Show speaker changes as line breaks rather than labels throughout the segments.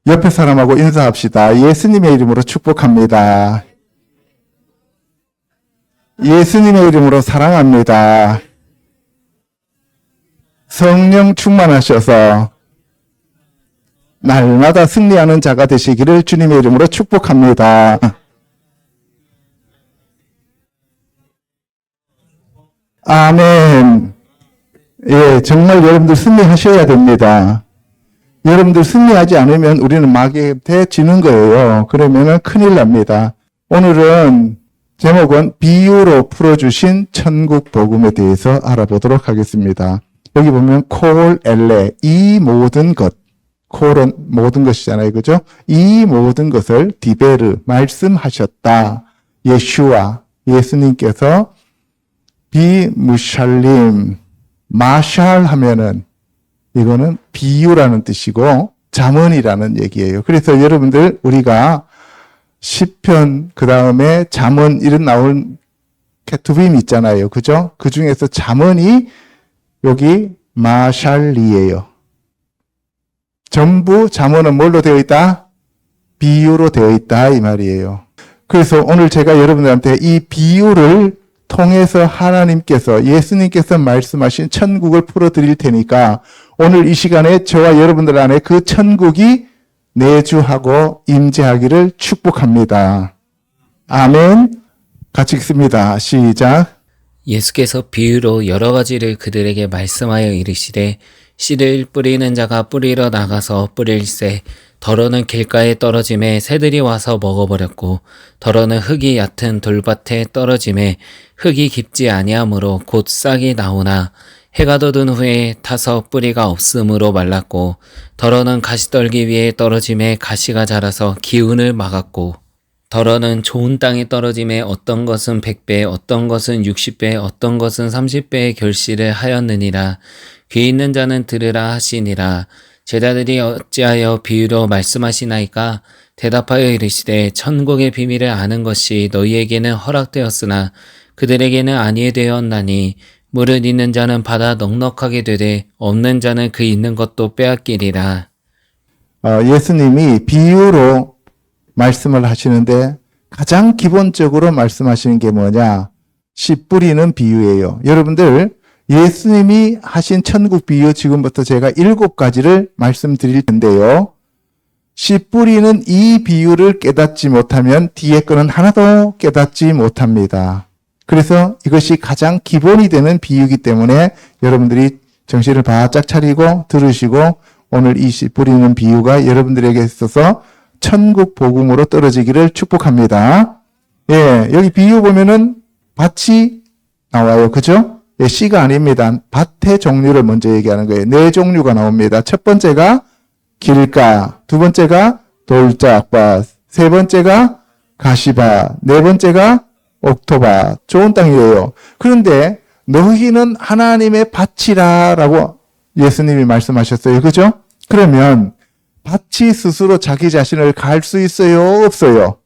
옆에 사람하고 인사합시다. 예수님의 이름으로 축복합니다. 예수님의 이름으로 사랑합니다. 성령 충만하셔서 날마다 승리하는 자가 되시기를 주님의 이름으로 축복합니다. 아멘. 예, 정말 여러분들 승리하셔야 됩니다. 여러분들 승리하지 않으면 우리는 마귀한테 지는 거예요. 그러면 큰일 납니다. 오늘은 제목은 비유로 풀어주신 천국 복음에 대해서 알아보도록 하겠습니다. 여기 보면 콜 엘레, 이 모든 것, 콜은 모든 것이잖아요. 그죠? 이 모든 것을 디베르, 말씀하셨다. 예슈아, 예수님께서 비무샬림, 마샬 하면은 이거는 비유라는 뜻이고 잠언이라는 얘기예요. 그래서 여러분들 우리가 시편 그 다음에 잠언 이런 나온 케투빔 있잖아요. 그죠? 그 중에서 잠언이 여기 마샬리예요. 전부 잠언은 뭘로 되어 있다? 비유로 되어 있다 이 말이에요. 그래서 오늘 제가 여러분들한테 이 비유를 통해서 하나님께서 예수님께서 말씀하신 천국을 풀어드릴 테니까 오늘 이 시간에 저와 여러분들 안에 그 천국이 내주하고 임재하기를 축복합니다. 아멘. 같이 읽습니다. 시작.
예수께서 비유로 여러 가지를 그들에게 말씀하여 이르시되 씨를 뿌리는 자가 뿌리러 나가서 뿌릴새 더러는 길가에 떨어짐에 새들이 와서 먹어버렸고 더러는 흙이 얕은 돌밭에 떨어짐에 흙이 깊지 아니하므로 곧 싹이 나오나 해가 돋은 후에 타서 뿌리가 없으므로 말랐고 더러는 가시떨기 위에 떨어짐에 가시가 자라서 기운을 막았고 더러는 좋은 땅에 떨어짐에 어떤 것은 100배 어떤 것은 60배 어떤 것은 30배의 결실을 하였느니라. 귀 있는 자는 들으라 하시니라. 제자들이 어찌하여 비유로 말씀하시나이까? 대답하여 이르시되 천국의 비밀을 아는 것이 너희에게는 허락되었으나 그들에게는 아니게 되었나니 물을 있는 자는 받아 넉넉하게 되되 없는 자는 그 있는 것도 빼앗기리라.
예수님이 비유로 말씀을 하시는데 가장 기본적으로 말씀하시는 게 뭐냐? 씨 뿌리는 비유예요. 여러분들 예수님이 하신 천국 비유 지금부터 제가 7가지를 말씀드릴 텐데요. 씨 뿌리는 이 비유를 깨닫지 못하면 뒤에 거는 하나도 깨닫지 못합니다. 그래서 이것이 가장 기본이 되는 비유이기 때문에 여러분들이 정신을 바짝 차리고 들으시고 오늘 이 씨 뿌리는 비유가 여러분들에게 있어서 천국 복음으로 떨어지기를 축복합니다. 예, 여기 비유 보면은 밭이 나와요. 그죠? 예, 씨가 아닙니다. 밭의 종류를 먼저 얘기하는 거예요. 4종류가 나옵니다. 첫 번째가 길가, 두 번째가 돌짝밭, 세 번째가 가시밭, 네 번째가 옥토밭, 좋은 땅이에요. 그런데 너희는 하나님의 밭이라라고 예수님이 말씀하셨어요. 그죠? 그러면 밭이 스스로 자기 자신을 갈 수 있어요? 없어요?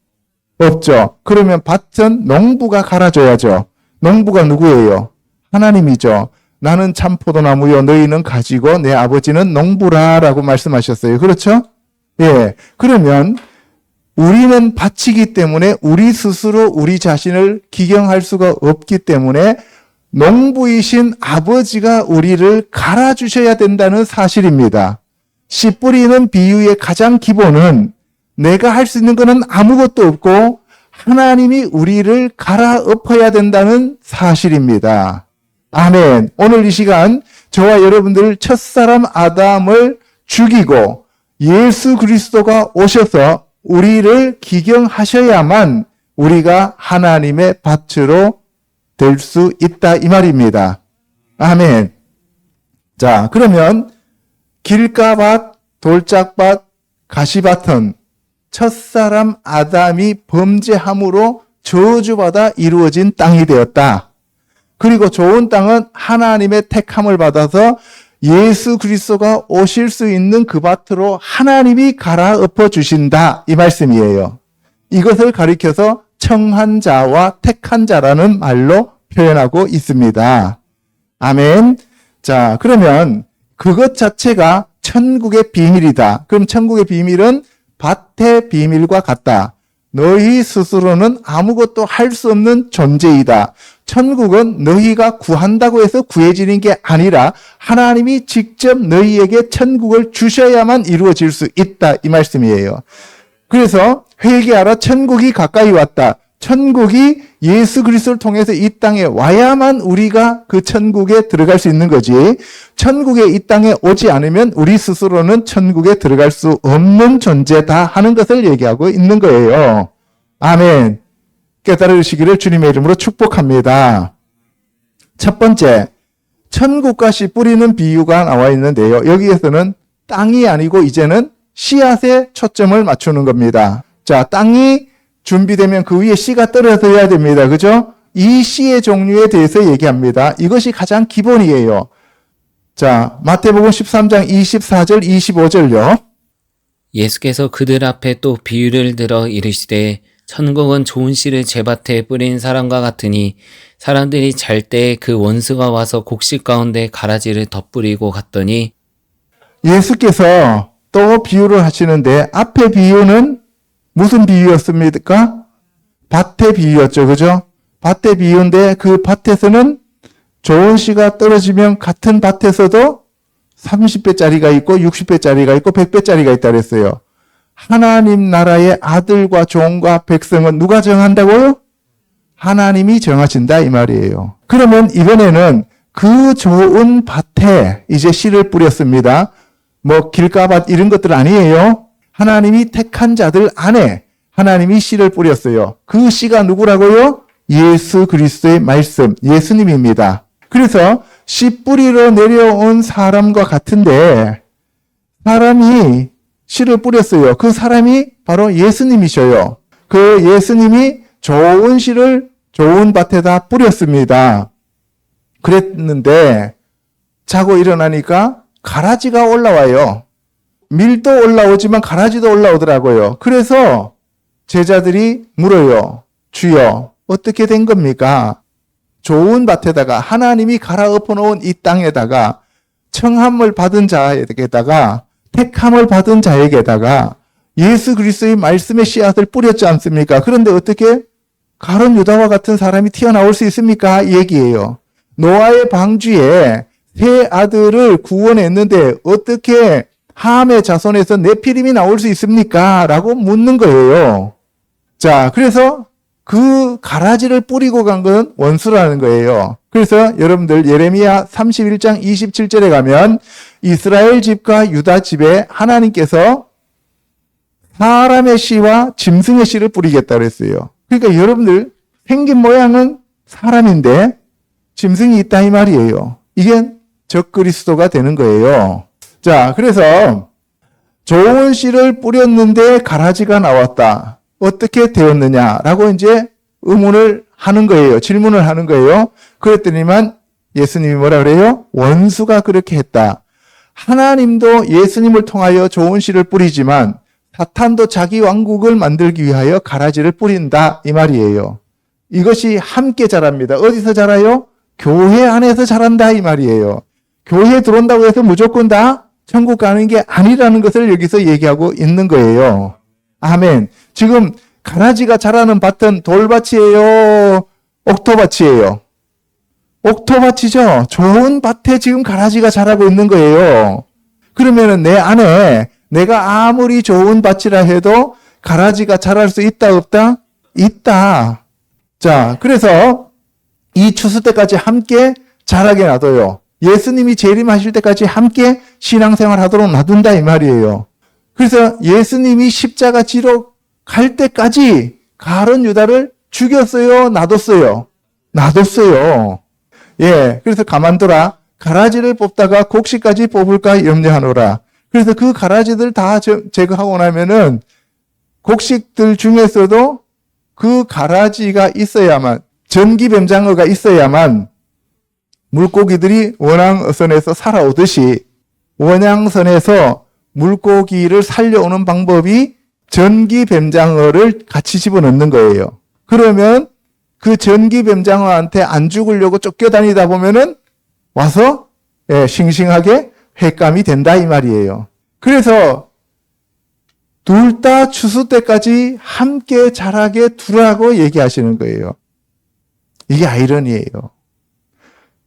없죠. 그러면 밭은 농부가 갈아줘야죠. 농부가 누구예요? 하나님이죠. 나는 참 포도나무요 너희는 가지고 내 아버지는 농부라라고 말씀하셨어요. 그렇죠? 예. 그러면 우리는 밭이기 때문에 우리 스스로 우리 자신을 기경할 수가 없기 때문에 농부이신 아버지가 우리를 갈아주셔야 된다는 사실입니다. 씨 뿌리는 비유의 가장 기본은 내가 할 수 있는 것은 아무것도 없고 하나님이 우리를 갈아엎어야 된다는 사실입니다. 아멘. 오늘 이 시간 저와 여러분들 첫사람 아담을 죽이고 예수 그리스도가 오셔서 우리를 기경하셔야만 우리가 하나님의 밭으로 될 수 있다 이 말입니다. 아멘. 자, 그러면 길가밭, 돌짝밭, 가시밭은 첫사람 아담이 범죄함으로 저주받아 이루어진 땅이 되었다. 그리고 좋은 땅은 하나님의 택함을 받아서 예수 그리스도가 오실 수 있는 그 밭으로 하나님이 갈아엎어 주신다 이 말씀이에요. 이것을 가리켜서 청한 자와 택한 자라는 말로 표현하고 있습니다. 아멘. 자, 그러면 그것 자체가 천국의 비밀이다. 그럼 천국의 비밀은 밭의 비밀과 같다. 너희 스스로는 아무것도 할 수 없는 존재이다. 천국은 너희가 구한다고 해서 구해지는 게 아니라 하나님이 직접 너희에게 천국을 주셔야만 이루어질 수 있다. 이 말씀이에요. 그래서 회개하라, 천국이 가까이 왔다. 천국이 예수 그리스도를 통해서 이 땅에 와야만 우리가 그 천국에 들어갈 수 있는 거지. 천국에 이 땅에 오지 않으면 우리 스스로는 천국에 들어갈 수 없는 존재다 하는 것을 얘기하고 있는 거예요. 아멘. 깨달으시기를 주님의 이름으로 축복합니다. 첫 번째, 천국과 씨 뿌리는 비유가 나와 있는데요. 여기에서는 땅이 아니고 이제는 씨앗에 초점을 맞추는 겁니다. 자, 땅이 준비되면 그 위에 씨가 떨어져야 됩니다. 그죠? 이 씨의 종류에 대해서 얘기합니다. 이것이 가장 기본이에요. 자, 마태복음 13장 24절, 25절요.
예수께서 그들 앞에 또 비유를 들어 이르시되 천국은 좋은 씨를 제 밭에 뿌린 사람과 같으니 사람들이 잘 때 그 원수가 와서 곡식 가운데 가라지를 덧뿌리고 갔더니
예수께서 또 비유를 하시는데 앞에 비유는 무슨 비유였습니까? 밭의 비유였죠. 그죠? 밭의 비유인데 그 밭에서는 좋은 씨가 떨어지면 같은 밭에서도 30배짜리가 있고 60배짜리가 있고 100배짜리가 있다 그랬어요. 하나님 나라의 아들과 종과 백성은 누가 정한다고요? 하나님이 정하신다 이 말이에요. 그러면 이번에는 그 좋은 밭에 이제 씨를 뿌렸습니다. 뭐 길가밭 이런 것들 아니에요. 하나님이 택한 자들 안에 하나님이 씨를 뿌렸어요. 그 씨가 누구라고요? 예수 그리스도의 말씀, 예수님입니다. 그래서 씨 뿌리러 내려온 사람과 같은데 사람이 씨를 뿌렸어요. 그 사람이 바로 예수님이셔요. 그 예수님이 좋은 씨를 좋은 밭에다 뿌렸습니다. 그랬는데 자고 일어나니까 가라지가 올라와요. 밀도 올라오지만 가라지도 올라오더라고요. 그래서 제자들이 물어요. 주여, 어떻게 된 겁니까? 좋은 밭에다가 하나님이 갈아엎어 놓은 이 땅에다가 청함을 받은 자에게다가 택함을 받은 자에게다가 예수 그리스도의 말씀의 씨앗을 뿌렸지 않습니까? 그런데 어떻게 가룟 유다와 같은 사람이 튀어나올 수 있습니까? 이 얘기예요. 노아의 방주에 세 아들을 구원했는데 어떻게 함의 자손에서 네피림이 나올 수 있습니까? 라고 묻는 거예요. 자, 그래서 그 가라지를 뿌리고 간 건 원수라는 거예요. 그래서 여러분들 예레미야 31장 27절에 가면 이스라엘 집과 유다 집에 하나님께서 사람의 씨와 짐승의 씨를 뿌리겠다 그랬어요. 그러니까 여러분들 생긴 모양은 사람인데 짐승이 있다 이 말이에요. 이게 적그리스도가 되는 거예요. 자, 그래서 좋은 씨를 뿌렸는데 가라지가 나왔다. 어떻게 되었느냐라고 이제 의문을 하는 거예요. 질문을 하는 거예요. 그랬더니만 예수님이 뭐라 그래요? 원수가 그렇게 했다. 하나님도 예수님을 통하여 좋은 씨를 뿌리지만 사탄도 자기 왕국을 만들기 위하여 가라지를 뿌린다 이 말이에요. 이것이 함께 자랍니다. 어디서 자라요? 교회 안에서 자란다 이 말이에요. 교회에 들어온다고 해서 무조건 다 천국 가는 게 아니라는 것을 여기서 얘기하고 있는 거예요. 아멘. 지금 가라지가 자라는 밭은 돌밭이에요? 옥토밭이에요? 옥토밭이죠. 좋은 밭에 지금 가라지가 자라고 있는 거예요. 그러면은 내 안에 내가 아무리 좋은 밭이라 해도 가라지가 자랄 수 있다 없다? 있다. 자, 그래서 이 추수 때까지 함께 자라게 놔둬요. 예수님이 재림하실 때까지 함께 신앙생활 하도록 놔둔다 이 말이에요. 그래서 예수님이 십자가 지러 갈 때까지 가룟 유다를 죽였어요? 놔뒀어요? 놔뒀어요. 예, 그래서 가만둬라. 가라지를 뽑다가 곡식까지 뽑을까 염려하노라. 그래서 그 가라지들 다 제거하고 나면은 곡식들 중에서도 그 가라지가 있어야만, 전기뱀장어가 있어야만 물고기들이 원양어선에서 살아오듯이 원양선에서 물고기를 살려오는 방법이 전기뱀장어를 같이 집어넣는 거예요. 그러면 그 전기뱀장어한테 안 죽으려고 쫓겨다니다 보면은 와서 싱싱하게 횟감이 된다 이 말이에요. 그래서 둘 다 추수 때까지 함께 자라게 두라고 얘기하시는 거예요. 이게 아이러니예요.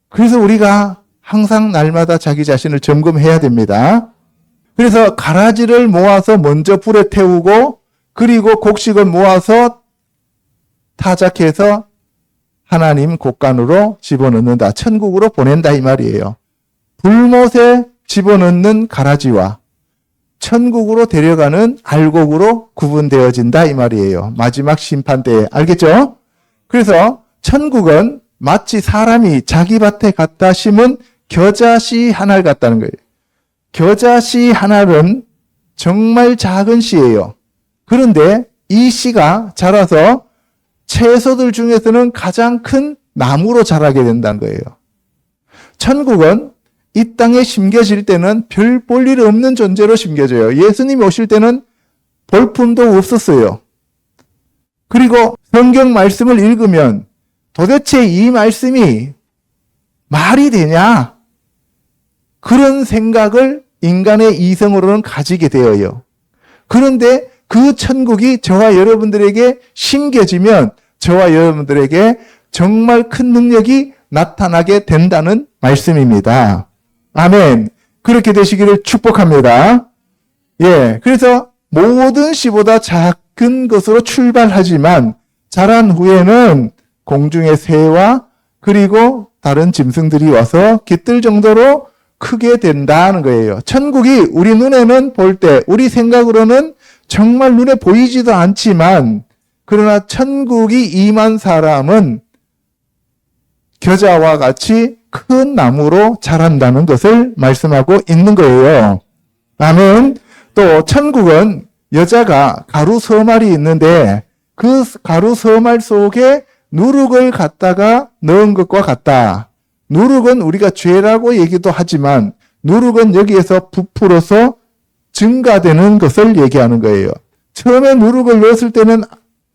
그래서 우리가 항상 날마다 자기 자신을 점검해야 됩니다. 그래서 가라지를 모아서 먼저 불에 태우고 그리고 곡식을 모아서 타작해서 하나님 곳간으로 집어넣는다. 천국으로 보낸다 이 말이에요. 불못에 집어넣는 가라지와 천국으로 데려가는 알곡으로 구분되어진다 이 말이에요. 마지막 심판 때에. 알겠죠? 그래서 천국은 마치 사람이 자기 밭에 갖다 심은 겨자씨 하나를 갖다는 거예요. 겨자씨 하나는 정말 작은 씨예요. 그런데 이 씨가 자라서 채소들 중에서는 가장 큰 나무로 자라게 된다는 거예요. 천국은 이 땅에 심겨질 때는 별 볼 일 없는 존재로 심겨져요. 예수님이 오실 때는 볼품도 없었어요. 그리고 성경 말씀을 읽으면 도대체 이 말씀이 말이 되냐? 그런 생각을 인간의 이성으로는 가지게 되어요. 그런데 그 천국이 저와 여러분들에게 심겨지면 저와 여러분들에게 정말 큰 능력이 나타나게 된다는 말씀입니다. 아멘. 그렇게 되시기를 축복합니다. 예. 그래서 모든 씨보다 작은 것으로 출발하지만 자란 후에는 공중의 새와 그리고 다른 짐승들이 와서 깃들 정도로 크게 된다는 거예요. 천국이 우리 눈에는 볼 때, 우리 생각으로는 정말 눈에 보이지도 않지만, 그러나 천국이 임한 사람은 겨자와 같이 큰 나무로 자란다는 것을 말씀하고 있는 거예요. 아멘. 또 천국은 여자가 가루 서말이 있는데 그 가루 서말 속에 누룩을 갖다가 넣은 것과 같다. 누룩은 우리가 죄라고 얘기도 하지만 누룩은 여기에서 부풀어서 증가되는 것을 얘기하는 거예요. 처음에 누룩을 넣었을 때는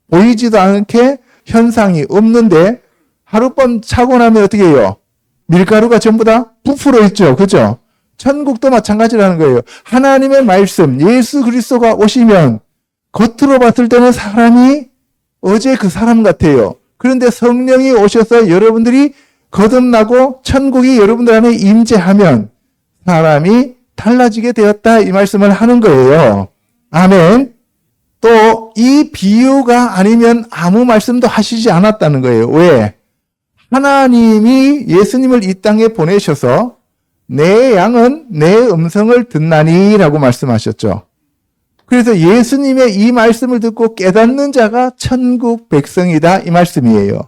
보이지도 않게 현상이 없는데 하룻밤 차고 나면 어떻게 해요? 밀가루가 전부 다 부풀어 있죠. 그죠? 천국도 마찬가지라는 거예요. 하나님의 말씀, 예수 그리스도가 오시면 겉으로 봤을 때는 사람이 어제 그 사람 같아요. 그런데 성령이 오셔서 여러분들이 거듭나고 천국이 여러분들 안에 임재하면 사람이 달라지게 되었다 이 말씀을 하는 거예요. 아멘. 또 이 비유가 아니면 아무 말씀도 하시지 않았다는 거예요. 왜? 하나님이 예수님을 이 땅에 보내셔서 내 양은 내 음성을 듣나니 라고 말씀하셨죠. 그래서 예수님의 이 말씀을 듣고 깨닫는 자가 천국 백성이다 이 말씀이에요.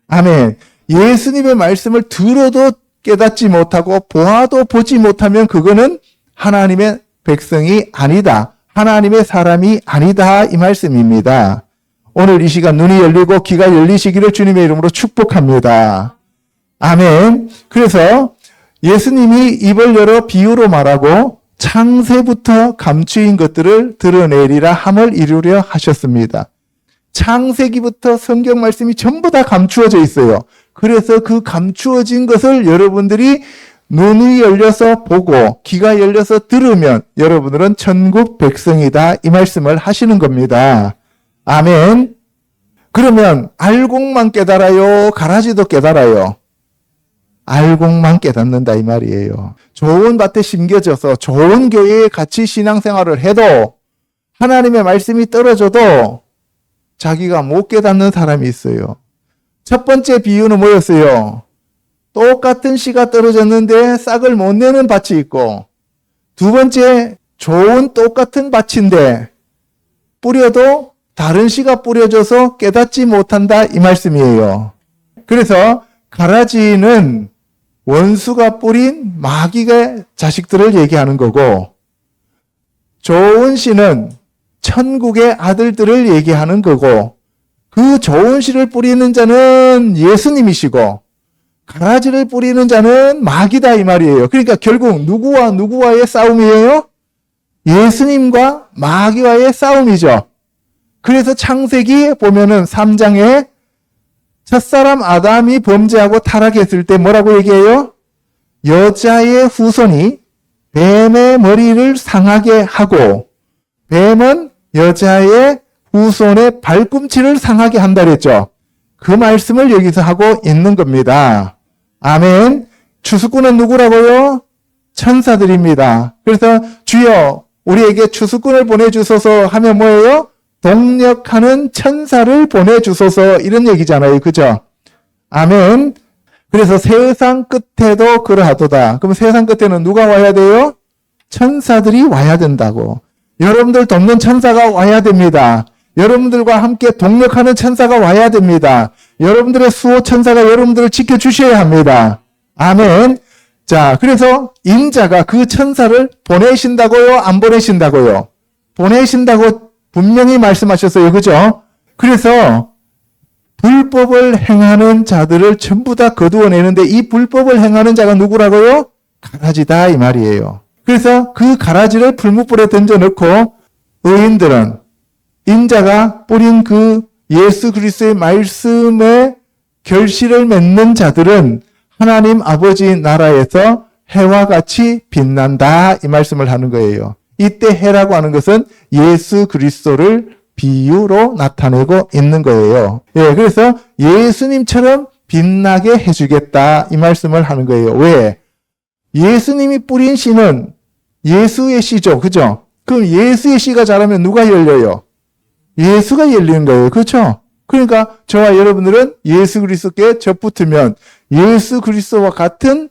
아멘. 예수님의 말씀을 들어도 깨닫지 못하고 보아도 보지 못하면 그거는 하나님의 백성이 아니다. 하나님의 사람이 아니다 이 말씀입니다. 오늘 이 시간 눈이 열리고 귀가 열리시기를 주님의 이름으로 축복합니다. 아멘. 그래서 예수님이 입을 열어 비유로 말하고 창세부터 감추인 것들을 드러내리라 함을 이루려 하셨습니다. 창세기부터 성경 말씀이 전부 다 감추어져 있어요. 그래서 그 감추어진 것을 여러분들이 눈이 열려서 보고 귀가 열려서 들으면 여러분들은 천국 백성이다 이 말씀을 하시는 겁니다. 아멘. 그러면 알곡만 깨달아요? 가라지도 깨달아요? 알곡만 깨닫는다 이 말이에요. 좋은 밭에 심겨져서 좋은 교회에 같이 신앙생활을 해도 하나님의 말씀이 떨어져도 자기가 못 깨닫는 사람이 있어요. 첫 번째 비유는 뭐였어요? 똑같은 씨가 떨어졌는데 싹을 못 내는 밭이 있고, 두 번째 좋은 똑같은 밭인데 뿌려도 다른 씨가 뿌려져서 깨닫지 못한다 이 말씀이에요. 그래서 가라지는 원수가 뿌린 마귀의 자식들을 얘기하는 거고, 좋은 씨는 천국의 아들들을 얘기하는 거고, 그 좋은 씨를 뿌리는 자는 예수님이시고 가라지를 뿌리는 자는 마귀다 이 말이에요. 그러니까 결국 누구와 누구와의 싸움이에요? 예수님과 마귀와의 싸움이죠. 그래서 창세기 보면은 3장에 첫사람 아담이 범죄하고 타락했을 때 뭐라고 얘기해요? 여자의 후손이 뱀의 머리를 상하게 하고 뱀은 여자의 후손의 발꿈치를 상하게 한다 그랬죠. 그 말씀을 여기서 하고 있는 겁니다. 아멘. 추수꾼은 누구라고요? 천사들입니다. 그래서 주여 우리에게 추수꾼을 보내주소서 하면 뭐예요? 동력하는 천사를 보내주소서 이런 얘기잖아요. 그죠? 아멘. 그래서 세상 끝에도 그러하도다. 그럼 세상 끝에는 누가 와야 돼요? 천사들이 와야 된다고. 여러분들 돕는 천사가 와야 됩니다. 여러분들과 함께 동력하는 천사가 와야 됩니다. 여러분들의 수호 천사가 여러분들을 지켜주셔야 합니다. 아멘. 자, 그래서 인자가 그 천사를 보내신다고요? 안 보내신다고요? 보내신다고 분명히 말씀하셨어요. 그죠? 그래서 불법을 행하는 자들을 전부 다 거두어내는데 이 불법을 행하는 자가 누구라고요? 가라지다 이 말이에요. 그래서 그 가라지를 풀무불에 던져놓고 의인들은 인자가 뿌린 그 예수 그리스도의 말씀에 결실을 맺는 자들은 하나님 아버지 나라에서 해와 같이 빛난다 이 말씀을 하는 거예요. 이때 해라고 하는 것은 예수 그리스도를 비유로 나타내고 있는 거예요. 예, 그래서 예수님처럼 빛나게 해주겠다 이 말씀을 하는 거예요. 왜? 예수님이 뿌린 씨는 예수의 씨죠. 그죠? 그럼 예수의 씨가 자라면 누가 열려요? 예수가 열리는 거예요. 그렇죠? 그러니까 저와 여러분들은 예수 그리스도께 접붙으면 예수 그리스도와 같은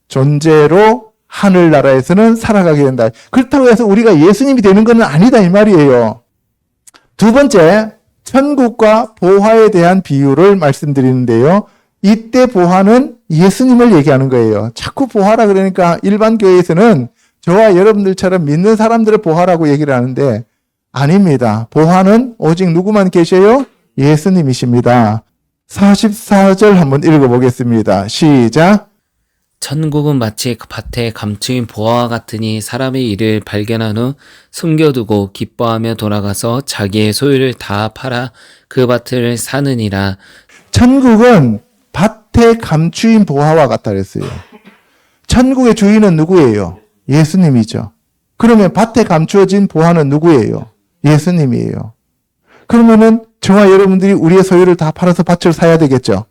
존재로 하늘나라에서는 살아가게 된다. 그렇다고 해서 우리가 예수님이 되는 것은 아니다 이 말이에요. 두 번째, 천국과 보화에 대한 비유를 말씀드리는데요. 이때 보화는 예수님을 얘기하는 거예요. 자꾸 보화라 그러니까 일반 교회에서는 저와 여러분들처럼 믿는 사람들을 보화라고 얘기를 하는데 아닙니다. 보화는 오직 누구만 계셔요? 예수님이십니다. 44절 한번 읽어보겠습니다. 시작.
천국은 마치 그 밭에 감추인 보화와 같으니 사람의 일을 발견한 후 숨겨두고 기뻐하며 돌아가서 자기의 소유를 다 팔아 그 밭을 사느니라.
천국은 밭에 감추인 보화와 같다 그랬어요. 천국의 주인은 누구예요? 예수님이죠. 그러면 밭에 감추어진 보화는 누구예요? 예수님이에요. 그러면은 저와 여러분들이 우리의 소유를 다 팔아서 밭을 사야 되겠죠.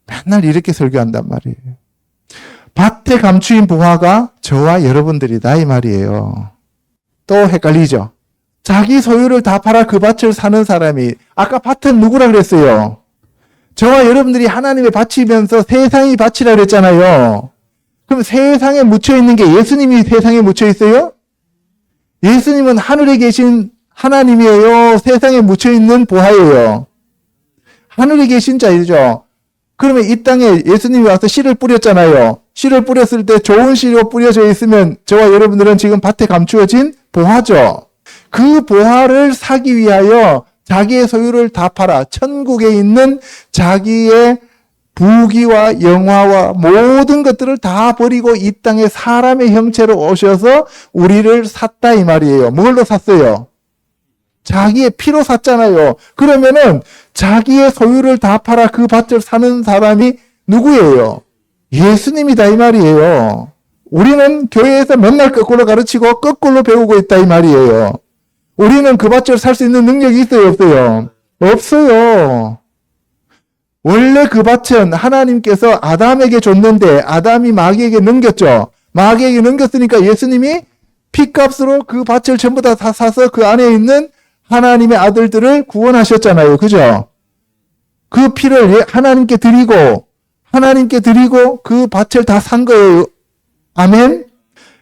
맨날 이렇게 설교한단 말이에요. 밭에 감추인 보화가 저와 여러분들이다 이 말이에요. 또 헷갈리죠? 자기 소유를 다 팔아 그 밭을 사는 사람이 아까 밭은 누구라 그랬어요? 저와 여러분들이 하나님의 밭이면서 세상이 밭이라 그랬잖아요. 그럼 세상에 묻혀 있는 게 예수님이 세상에 묻혀 있어요? 예수님은 하늘에 계신 하나님이에요? 세상에 묻혀 있는 보화예요? 하늘에 계신 자이죠. 그러면 이 땅에 예수님이 와서 씨를 뿌렸잖아요. 씨를 뿌렸을 때 좋은 씨로 뿌려져 있으면 저와 여러분들은 지금 밭에 감추어진 보화죠. 그 보화를 사기 위하여 자기의 소유를 다 팔아 천국에 있는 자기의 부귀와 영화와 모든 것들을 다 버리고 이 땅에 사람의 형체로 오셔서 우리를 샀다 이 말이에요. 뭘로 샀어요? 자기의 피로 샀잖아요. 그러면은 자기의 소유를 다 팔아 그 밭을 사는 사람이 누구예요? 예수님이다 이 말이에요. 우리는 교회에서 맨날 거꾸로 가르치고 거꾸로 배우고 있다 이 말이에요. 우리는 그 밭을 살 수 있는 능력이 있어요? 없어요? 없어요. 원래 그 밭은 하나님께서 아담에게 줬는데 아담이 마귀에게 넘겼죠. 마귀에게 넘겼으니까 예수님이 피값으로 그 밭을 전부 다 사서 그 안에 있는 하나님의 아들들을 구원하셨잖아요. 그죠? 그 피를 하나님께 드리고 그 밭을 다 산 거예요. 아멘?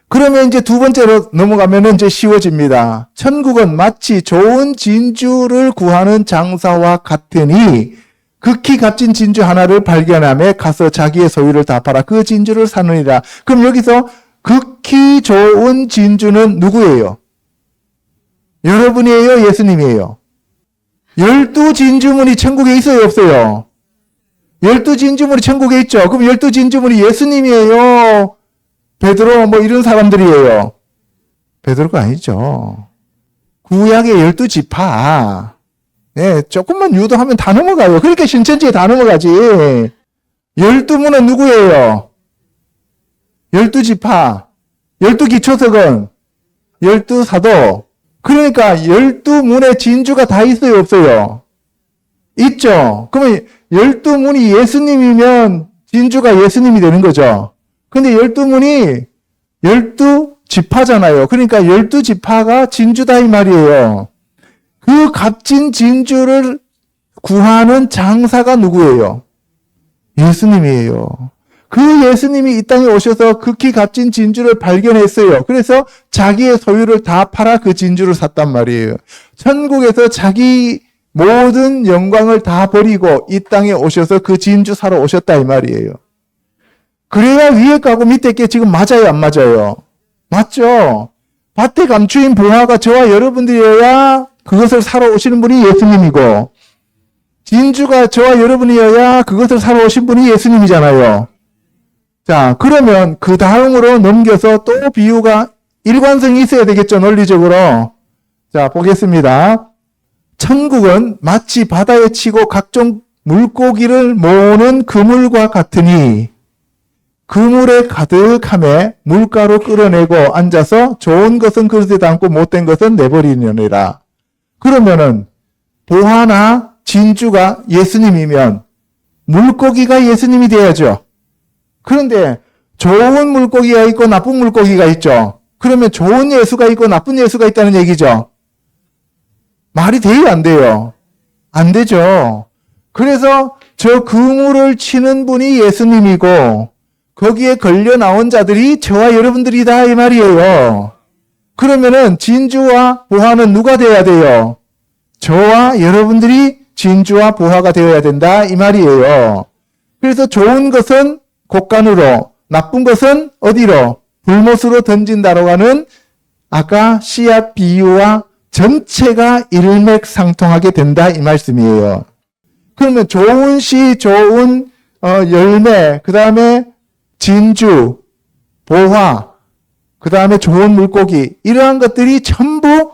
그러면 이제 두 번째로 넘어가면 이제 쉬워집니다. 천국은 마치 좋은 진주를 구하는 장사와 같으니 극히 값진 진주 하나를 발견하며 가서 자기의 소유를 다 팔아 그 진주를 사느니라. 그럼 여기서 극히 좋은 진주는 누구예요? 여러분이에요? 예수님이에요? 12진주문이 천국에 있어요? 없어요? 12진주문이 천국에 있죠? 그럼 12진주문이 예수님이에요? 베드로 뭐 이런 사람들이에요? 베드로가 아니죠. 구약의 12지파. 네, 조금만 유도하면 다 넘어가요. 그렇게 신천지에 다 넘어가지. 12문은 누구예요? 12지파. 12기초석은 12사도. 그러니까 12문의 진주가 다 있어요, 없어요? 있죠. 그러면 12문이 예수님이면 진주가 예수님이 되는 거죠. 근데 12문이 12지파잖아요. 그러니까 12지파가 진주다 이 말이에요. 그 값진 진주를 구하는 장사가 누구예요? 예수님이에요. 그 예수님이 이 땅에 오셔서 극히 값진 진주를 발견했어요. 그래서 자기의 소유를 다 팔아 그 진주를 샀단 말이에요. 천국에서 자기 모든 영광을 다 버리고 이 땅에 오셔서 그 진주 사러 오셨다 이 말이에요. 그래야 위에 가고 밑에 게 지금 맞아요, 안 맞아요? 맞죠? 밭의 감추인 보화가 저와 여러분들이어야 그것을 사러 오시는 분이 예수님이고, 진주가 저와 여러분이어야 그것을 사러 오신 분이 예수님이잖아요. 자, 그러면 그 다음으로 넘겨서 또 비유가 일관성이 있어야 되겠죠, 논리적으로. 자, 보겠습니다. 천국은 마치 바다에 치고 각종 물고기를 모으는 그물과 같으니 그물에 가득함에 물가로 끌어내고 앉아서 좋은 것은 그릇에 담고 못된 것은 내버리느니라. 그러면은 보화나 진주가 예수님이면 물고기가 예수님이 돼야죠. 그런데 좋은 물고기가 있고 나쁜 물고기가 있죠. 그러면 좋은 예수가 있고 나쁜 예수가 있다는 얘기죠. 말이 돼요, 안 돼요? 안 되죠. 그래서 저 그물을 치는 분이 예수님이고 거기에 걸려 나온 자들이 저와 여러분들이다 이 말이에요. 그러면은 진주와 보화는 누가 되어야 돼요? 저와 여러분들이 진주와 보화가 되어야 된다 이 말이에요. 그래서 좋은 것은 곡간으로, 나쁜 것은 어디로? 불못으로 던진다로 가는 아까 씨앗 비유와 전체가 일맥상통하게 된다 이 말씀이에요. 그러면 좋은 씨, 좋은 열매, 그 다음에 진주, 보화, 그 다음에 좋은 물고기, 이러한 것들이 전부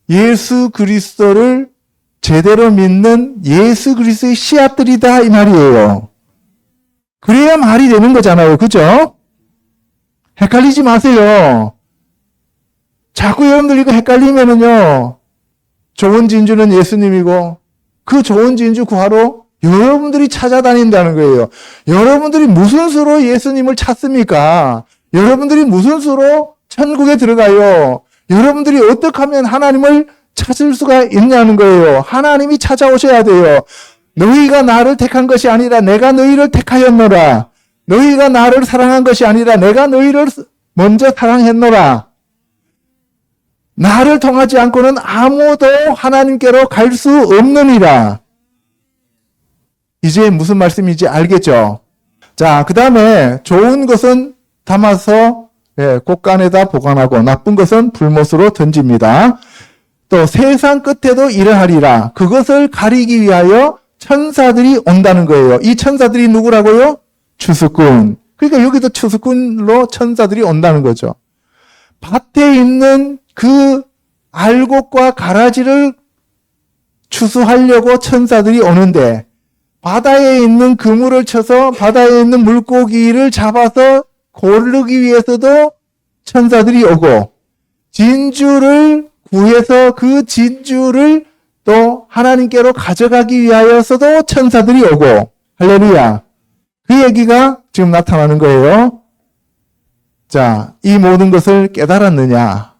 예수 그리스도를 제대로 믿는 예수 그리스도의 씨앗들이다 이 말이에요. 그래야 말이 되는 거잖아요. 그죠? 헷갈리지 마세요. 자꾸 여러분들 이거 헷갈리면은요, 좋은 진주는 예수님이고, 그 좋은 진주 구하러 여러분들이 찾아다닌다는 거예요. 여러분들이 무슨 수로 예수님을 찾습니까? 여러분들이 무슨 수로 천국에 들어가요? 여러분들이 어떻게 하면 하나님을 찾을 수가 있냐는 거예요. 하나님이 찾아오셔야 돼요. 너희가 나를 택한 것이 아니라 내가 너희를 택하였노라. 너희가 나를 사랑한 것이 아니라 내가 너희를 먼저 사랑했노라. 나를 통하지 않고는 아무도 하나님께로 갈 수 없느니라. 이제 무슨 말씀인지 알겠죠? 자, 그 다음에 좋은 것은 담아서 곳간에다 보관하고 나쁜 것은 불못으로 던집니다. 또 세상 끝에도 이러하리라. 그것을 가리기 위하여 천사들이 온다는 거예요. 이 천사들이 누구라고요? 추수꾼. 그러니까 여기도 추수꾼으로 천사들이 온다는 거죠. 밭에 있는 그 알곡과 가라지를 추수하려고 천사들이 오는데 바다에 있는 그물을 쳐서 바다에 있는 물고기를 잡아서 고르기 위해서도 천사들이 오고 진주를 구해서 그 진주를 또 하나님께로 가져가기 위하여서도 천사들이 오고 할렐루야. 그 얘기가 지금 나타나는 거예요. 자, 이 모든 것을 깨달았느냐?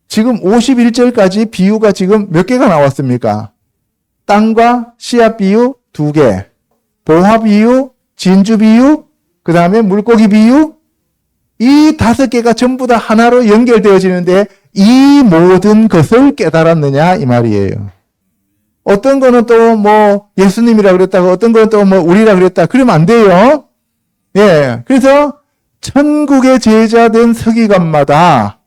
지금 51절까지 비유가 지금 몇 개가 나왔습니까? 땅과 씨앗 비유 2개, 보화 비유, 진주 비유, 그 다음에 물고기 비유, 이 5개가 전부 다 하나로 연결되어지는데 이 모든 것을 깨달았느냐 이 말이에요. 어떤 거는 또 뭐 예수님이라 그랬다고 어떤 거는 또 뭐 우리라 그랬다. 그러면 안 돼요. 예. 그래서 천국의 제자된 서기관마다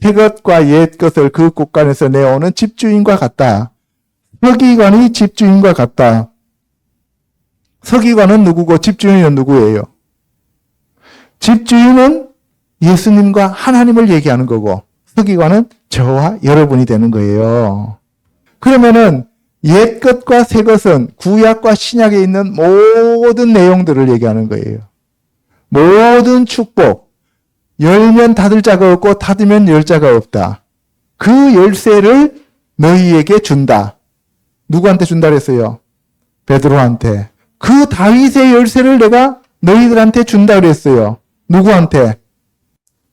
새 것과 옛 것을 그 곳간에서 내오는 집주인과 같다. 서기관이 집주인과 같다. 서기관은 누구고 집주인은 누구예요? 집주인은 예수님과 하나님을 얘기하는 거고 서기관은 저와 여러분이 되는 거예요. 그러면은 옛 것과 새 것은 구약과 신약에 있는 모든 내용들을 얘기하는 거예요. 모든 축복, 열면 닫을 자가 없고 닫으면 열 자가 없다. 그 열쇠를 너희에게 준다. 누구한테 준다 그랬어요? 베드로한테. 그 다윗의 열쇠를 내가 너희들한테 준다 그랬어요. 누구한테?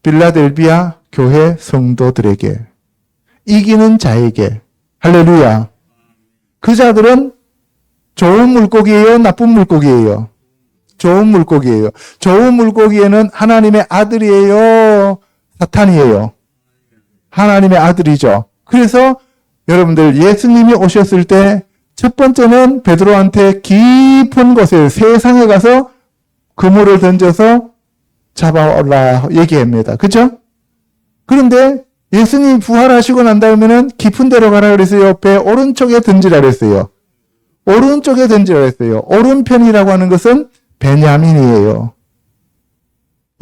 빌라델비아 교회 성도들에게. 이기는 자에게. 할렐루야. 그 자들은 좋은 물고기예요? 나쁜 물고기예요? 좋은 물고기예요. 좋은 물고기에는 하나님의 아들이에요? 사탄이에요? 하나님의 아들이죠. 그래서 여러분들 예수님이 오셨을 때 첫 번째는 베드로한테 깊은 곳에 세상에 가서 그물을 던져서 잡아올라 얘기합니다. 그죠? 그런데 예수님이 부활하시고 난 다음에는 깊은 데로 가라 그랬어요. 배 오른쪽에 던지라 그랬어요. 오른쪽에 던지라 그랬어요. 오른편이라고 하는 것은 베냐민이에요.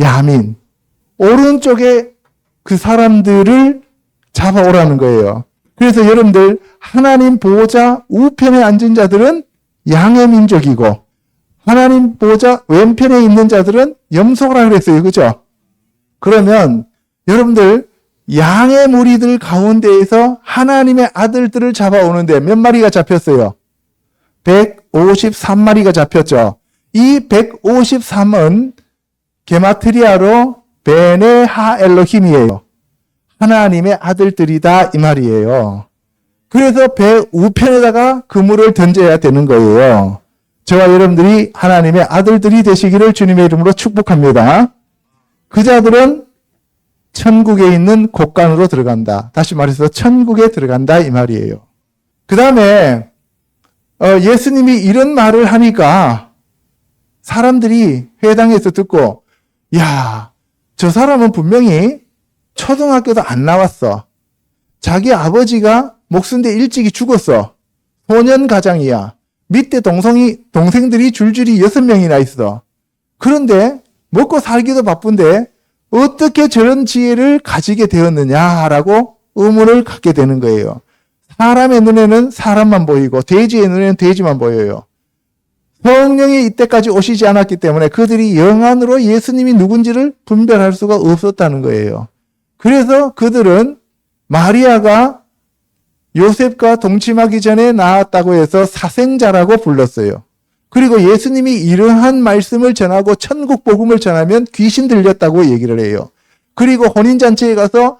야민. 오른쪽에 그 사람들을 잡아오라는 거예요. 그래서 여러분들 하나님 보호자 우편에 앉은 자들은 양의 민족이고 하나님 보호자 왼편에 있는 자들은 염소라 그랬어요. 그죠? 그러면 여러분들 양의 무리들 가운데에서 하나님의 아들들을 잡아오는데 몇 마리가 잡혔어요? 153마리가 잡혔죠. 이 153은 게마트리아로 베네 엘로힘이에요. 하나님의 아들들이다 이 말이에요. 그래서 배 우편에다가 그물을 던져야 되는 거예요. 저와 여러분들이 하나님의 아들들이 되시기를 주님의 이름으로 축복합니다. 그 자들은 천국에 있는 곳간으로 들어간다. 다시 말해서 천국에 들어간다 이 말이에요. 그 다음에 예수님이 이런 말을 하니까 사람들이 회당에서 듣고 야, 저 사람은 분명히 초등학교도 안 나왔어. 자기 아버지가 목숨대 일찍이 죽었어. 소년 가장이야. 밑에 동생들이 줄줄이 6명이나 있어. 그런데 먹고 살기도 바쁜데 어떻게 저런 지혜를 가지게 되었느냐라고 의문을 갖게 되는 거예요. 사람의 눈에는 사람만 보이고 돼지의 눈에는 돼지만 보여요. 성령이 이때까지 오시지 않았기 때문에 그들이 영안으로 예수님이 누군지를 분별할 수가 없었다는 거예요. 그래서 그들은 마리아가 요셉과 동침하기 전에 낳았다고 해서 사생자라고 불렀어요. 그리고 예수님이 이러한 말씀을 전하고 천국 복음을 전하면 귀신 들렸다고 얘기를 해요. 그리고 혼인잔치에 가서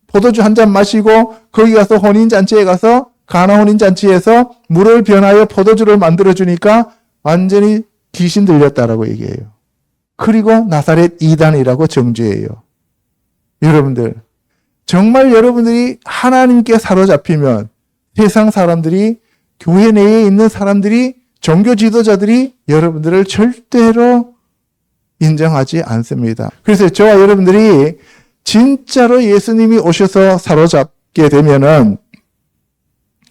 포도주 한 잔 마시고 거기 가서 혼인잔치에 가서 가나 혼인잔치에서 물을 변하여 포도주를 만들어주니까 완전히 귀신 들렸다라고 얘기해요. 그리고 나사렛 이단이라고 정죄해요. 여러분들 정말 여러분들이 하나님께 사로잡히면 세상 사람들이 교회 내에 있는 사람들이 종교 지도자들이 여러분들을 절대로 인정하지 않습니다. 그래서 저와 여러분들이 진짜로 예수님이 오셔서 사로잡게 되면은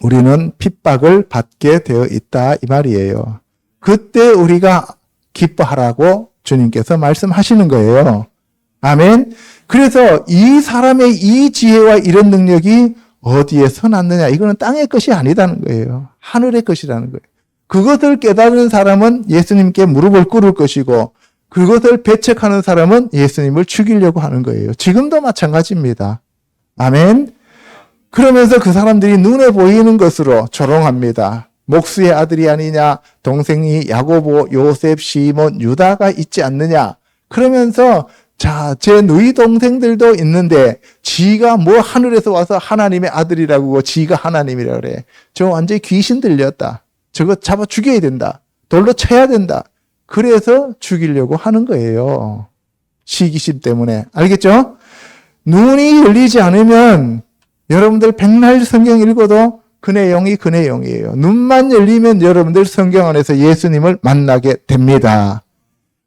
우리는 핍박을 받게 되어 있다 이 말이에요. 그때 우리가 기뻐하라고 주님께서 말씀하시는 거예요. 아멘. 그래서 이 사람의 이 지혜와 이런 능력이 어디에서 났느냐? 이거는 땅의 것이 아니다는 거예요. 하늘의 것이라는 거예요. 그것을 깨달은 사람은 예수님께 무릎을 꿇을 것이고 그것을 배척하는 사람은 예수님을 죽이려고 하는 거예요. 지금도 마찬가지입니다. 아멘. 그러면서 그 사람들이 눈에 보이는 것으로 조롱합니다. 목수의 아들이 아니냐? 동생이 야고보, 요셉, 시몬, 유다가 있지 않느냐? 그러면서 자, 제 누이 동생들도 있는데 지가 뭐 하늘에서 와서 하나님의 아들이라고 지가 하나님이라 그래. 저 완전히 귀신 들렸다. 저거 잡아 죽여야 된다. 돌로 쳐야 된다. 그래서 죽이려고 하는 거예요. 시기심 때문에. 알겠죠? 눈이 열리지 않으면 여러분들 백날 성경 읽어도 그 내용이 그 내용이에요. 눈만 열리면 여러분들 성경 안에서 예수님을 만나게 됩니다.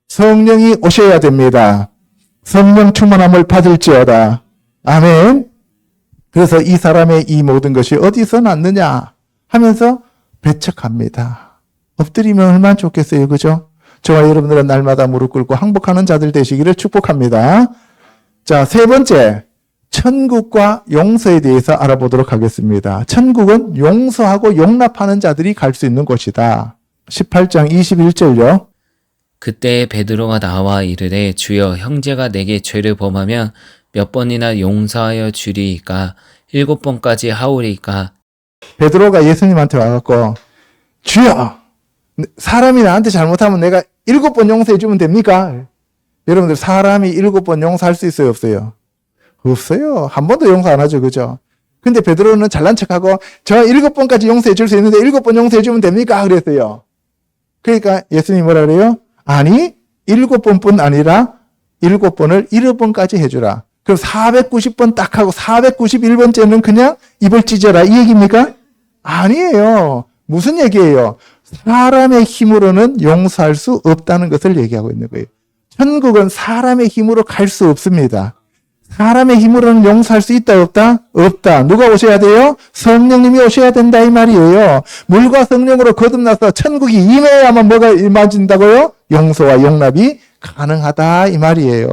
성령이 오셔야 됩니다. 성령 충만함을 받을지어다. 아멘. 그래서 이 사람의 이 모든 것이 어디서 났느냐 하면서 배척합니다. 엎드리면 얼마나 좋겠어요. 그죠? 저와 여러분들은 날마다 무릎 꿇고 항복하는 자들 되시기를 축복합니다. 자, 세 번째. 천국과 용서에 대해서 알아보도록 하겠습니다. 천국은 용서하고 용납하는 자들이 갈 수 있는 곳이다. 18장 21절요.
그때 베드로가 나와 이르되 주여 형제가 내게 죄를 범하면 몇 번이나 용서하여 주리이까 7번까지 하오리까.
베드로가 예수님한테 와갖고 주여, 사람이 나한테 잘못하면 내가 7번 용서해 주면 됩니까? 여러분들, 사람이 7번 용서할 수 있어요, 없어요? 없어요. 한 번도 용서 안 하죠, 그죠? 근데 베드로는 잘난 척하고 저 7번까지 용서해 줄 수 있는데 7번 용서해 주면 됩니까? 그랬어요. 그러니까 예수님이 뭐라 그래요? 아니, 7번뿐 아니라 7번을 7번까지 해주라. 그럼 490번 딱 하고 491번째는 그냥 입을 찢어라, 이 얘기입니까? 아니에요. 무슨 얘기예요? 사람의 힘으로는 용서할 수 없다는 것을 얘기하고 있는 거예요. 천국은 사람의 힘으로 갈 수 없습니다. 사람의 힘으로는 용서할 수 있다, 없다? 없다. 누가 오셔야 돼요? 성령님이 오셔야 된다, 이 말이에요. 물과 성령으로 거듭나서 천국이 임해야만 뭐가 임해진다고요? 용서와 용납이 가능하다, 이 말이에요.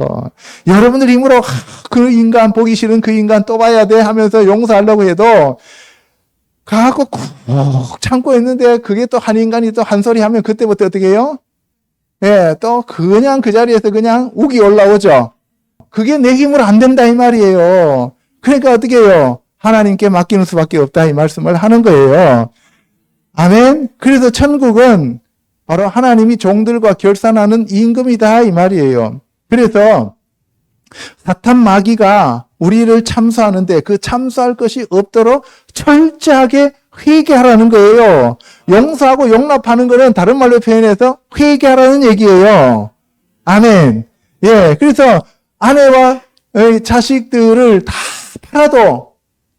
여러분들 힘으로 그 인간 보기 싫은 그 인간 또 봐야 돼 하면서 용서하려고 해도 가고 꾹 참고 있는데 그게 또 한 인간이 또 한 소리 하면 그때부터 어떻게 해요? 예, 또 그냥 그 자리에서 그냥 욱이 올라오죠. 그게 내 힘으로 안 된다, 이 말이에요. 그러니까 어떻게 해요? 하나님께 맡기는 수밖에 없다, 이 말씀을 하는 거예요. 아멘. 그래서 천국은 바로 하나님이 종들과 결산하는 임금이다, 이 말이에요. 그래서 사탄 마귀가 우리를 참수하는데 그 참수할 것이 없도록 철저하게 회개하라는 거예요. 용서하고 용납하는 것은 다른 말로 표현해서 회개하라는 얘기예요. 아멘. 예, 그래서 아내와 자식들을 다 팔아도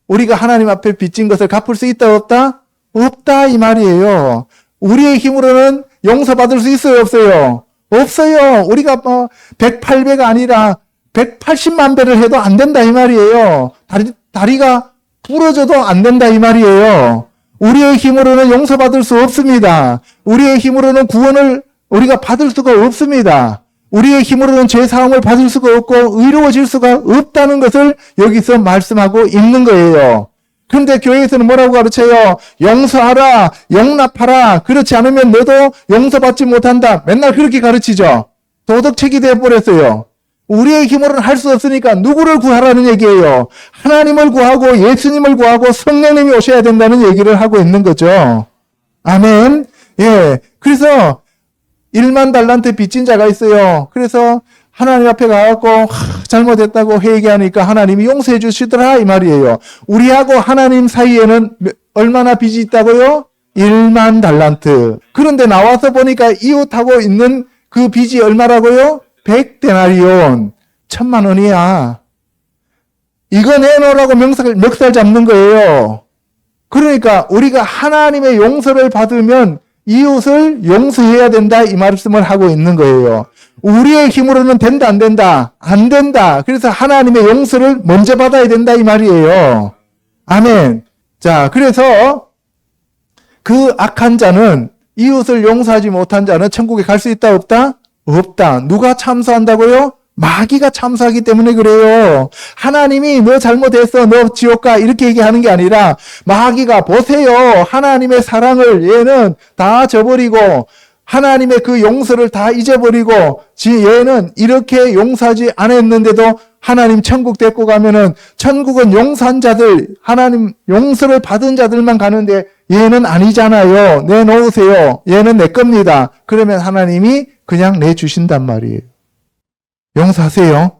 우리가 하나님 앞에 빚진 것을 갚을 수 있다, 없다? 없다, 이 말이에요. 우리의 힘으로는 용서받을 수 있어요, 없어요? 없어요. 우리가 108배가 아니라 180만 배를 해도 안 된다, 이 말이에요. 다리가 부러져도 안 된다, 이 말이에요. 우리의 힘으로는 용서받을 수 없습니다. 우리의 힘으로는 구원을 우리가 받을 수가 없습니다. 우리의 힘으로는 죄사함을 받을 수가 없고 의로워질 수가 없다는 것을 여기서 말씀하고 있는 거예요. 그런데 교회에서는 뭐라고 가르쳐요? 용서하라, 용납하라. 그렇지 않으면 너도 용서받지 못한다. 맨날 그렇게 가르치죠. 도덕책이 되어버렸어요. 우리의 힘으로는 할 수 없으니까 누구를 구하라는 얘기예요? 하나님을 구하고 예수님을 구하고 성령님이 오셔야 된다는 얘기를 하고 있는 거죠. 아멘. 예. 그래서 1만 달란트 빚진 자가 있어요. 그래서 하나님 앞에 가갖고 잘못했다고 회개하니까 하나님이 용서해 주시더라, 이 말이에요. 우리하고 하나님 사이에는 얼마나 빚이 있다고요? 1만 달란트. 그런데 나와서 보니까 이웃하고 있는 그 빚이 얼마라고요? 100데나리온. 1000만 원이야. 이거 내놓으라고 멱살 잡는 거예요. 그러니까 우리가 하나님의 용서를 받으면 이웃을 용서해야 된다, 이 말씀을 하고 있는 거예요. 우리의 힘으로는 된다, 안 된다? 안 된다. 그래서 하나님의 용서를 먼저 받아야 된다, 이 말이에요. 아멘. 자, 그래서 그 악한 자는, 이웃을 용서하지 못한 자는 천국에 갈 수 있다, 없다? 없다. 누가 참수한다고요? 마귀가 참수하기 때문에 그래요. 하나님이 너 잘못했어, 너 지옥 가, 이렇게 얘기하는 게 아니라 마귀가 보세요. 하나님의 사랑을 얘는 다 저버리고 하나님의 그 용서를 다 잊어버리고 얘는 이렇게 용서하지 않았는데도 하나님 천국 데리고 가면은 천국은 용서한 자들, 하나님 용서를 받은 자들만 가는데 얘는 아니잖아요. 내놓으세요. 얘는 내 겁니다. 그러면 하나님이 그냥 내주신단 말이에요. 용서하세요.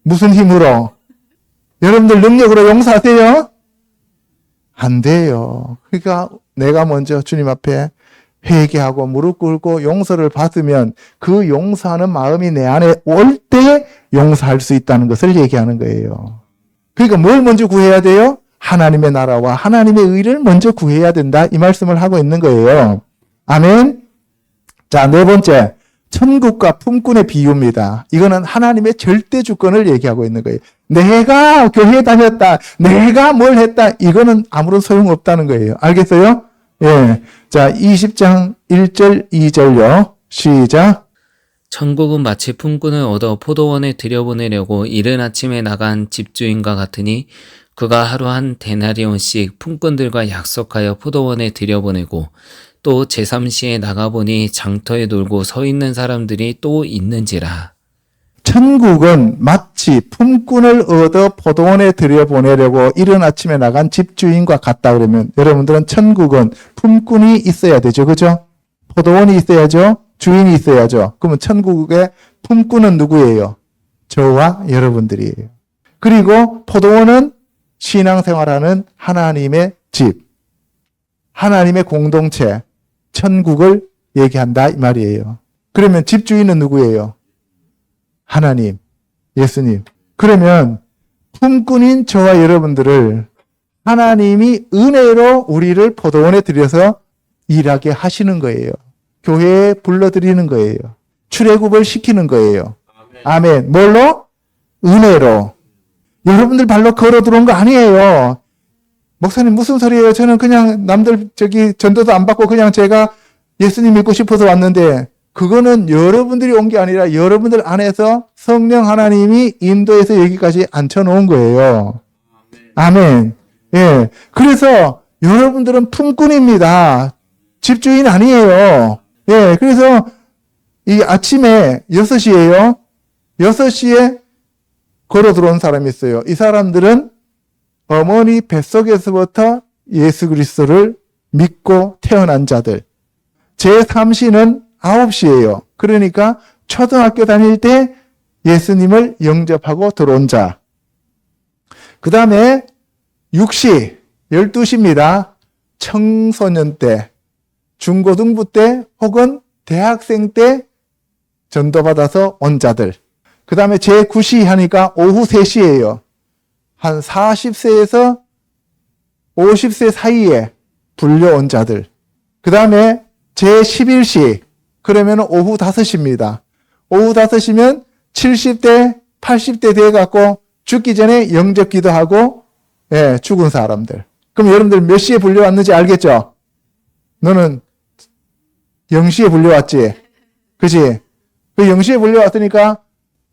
무슨 힘으로? 여러분들 능력으로 용서하세요? 안 돼요. 그러니까 내가 먼저 주님 앞에 회개하고 무릎 꿇고 용서를 받으면 그 용서하는 마음이 내 안에 올 때 용서할 수 있다는 것을 얘기하는 거예요. 그러니까 뭘 먼저 구해야 돼요? 하나님의 나라와 하나님의 의를 먼저 구해야 된다, 이 말씀을 하고 있는 거예요. 아멘. 자, 네 번째. 천국과 품꾼의 비유입니다. 이거는 하나님의 절대 주권을 얘기하고 있는 거예요. 내가 교회 다녔다, 내가 뭘 했다, 이거는 아무런 소용없다는 거예요. 알겠어요? 예. 자, 20장 1절, 2절요. 시작.
천국은 마치 품꾼을 얻어 포도원에 들여보내려고 이른 아침에 나간 집주인과 같으니 그가 하루 한 데나리온씩 품꾼들과 약속하여 포도원에 들여보내고 또 제3시에 나가보니 장터에 놀고 서 있는 사람들이 또 있는지라.
천국은 마치 품꾼을 얻어 포도원에 들여보내려고 이른 아침에 나간 집주인과 같다 그러면 여러분들은 천국은 품꾼이 있어야 되죠. 그죠? 포도원이 있어야죠. 주인이 있어야죠. 그러면 천국의 품꾼은 누구예요? 저와 여러분들이에요. 그리고 포도원은 신앙생활하는 하나님의 집, 하나님의 공동체, 천국을 얘기한다 이 말이에요. 그러면 집주인은 누구예요? 하나님, 예수님. 그러면 품꾼인 저와 여러분들을 하나님이 은혜로 우리를 포도원에 들여서 일하게 하시는 거예요. 교회에 불러들이는 거예요. 출애굽을 시키는 거예요. 아멘. 뭘로? 은혜로. 여러분들 발로 걸어 들어온 거 아니에요. 목사님 무슨 소리예요? 저는 그냥 남들 전도도 안 받고 그냥 제가 예수님 믿고 싶어서 왔는데 그거는 여러분들이 온 게 아니라 여러분들 안에서 성령 하나님이 인도해서 여기까지 앉혀놓은 거예요. 아멘. 예. 그래서 여러분들은 품꾼입니다. 집주인 아니에요. 예. 그래서 이 아침에 6시에요. 6시에 걸어 들어온 사람이 있어요. 이 사람들은 어머니 뱃속에서부터 예수 그리스도를 믿고 태어난 자들. 제3시는 9시예요. 그러니까 초등학교 다닐 때 예수님을 영접하고 들어온 자. 그 다음에 6시, 12시입니다. 청소년 때, 중고등부 때 혹은 대학생 때 전도받아서 온 자들. 그 다음에 제9시 하니까 오후 3시예요. 한 40세에서 50세 사이에 불려온 자들. 그 다음에 제11시, 그러면 오후 5시입니다. 오후 5시면 70대, 80대 돼갖고 죽기 전에 영접 기도하고, 예, 죽은 사람들. 그럼 여러분들 몇 시에 불려왔는지 알겠죠? 너는 0시에 불려왔지? 그지? 그 0시에 불려왔으니까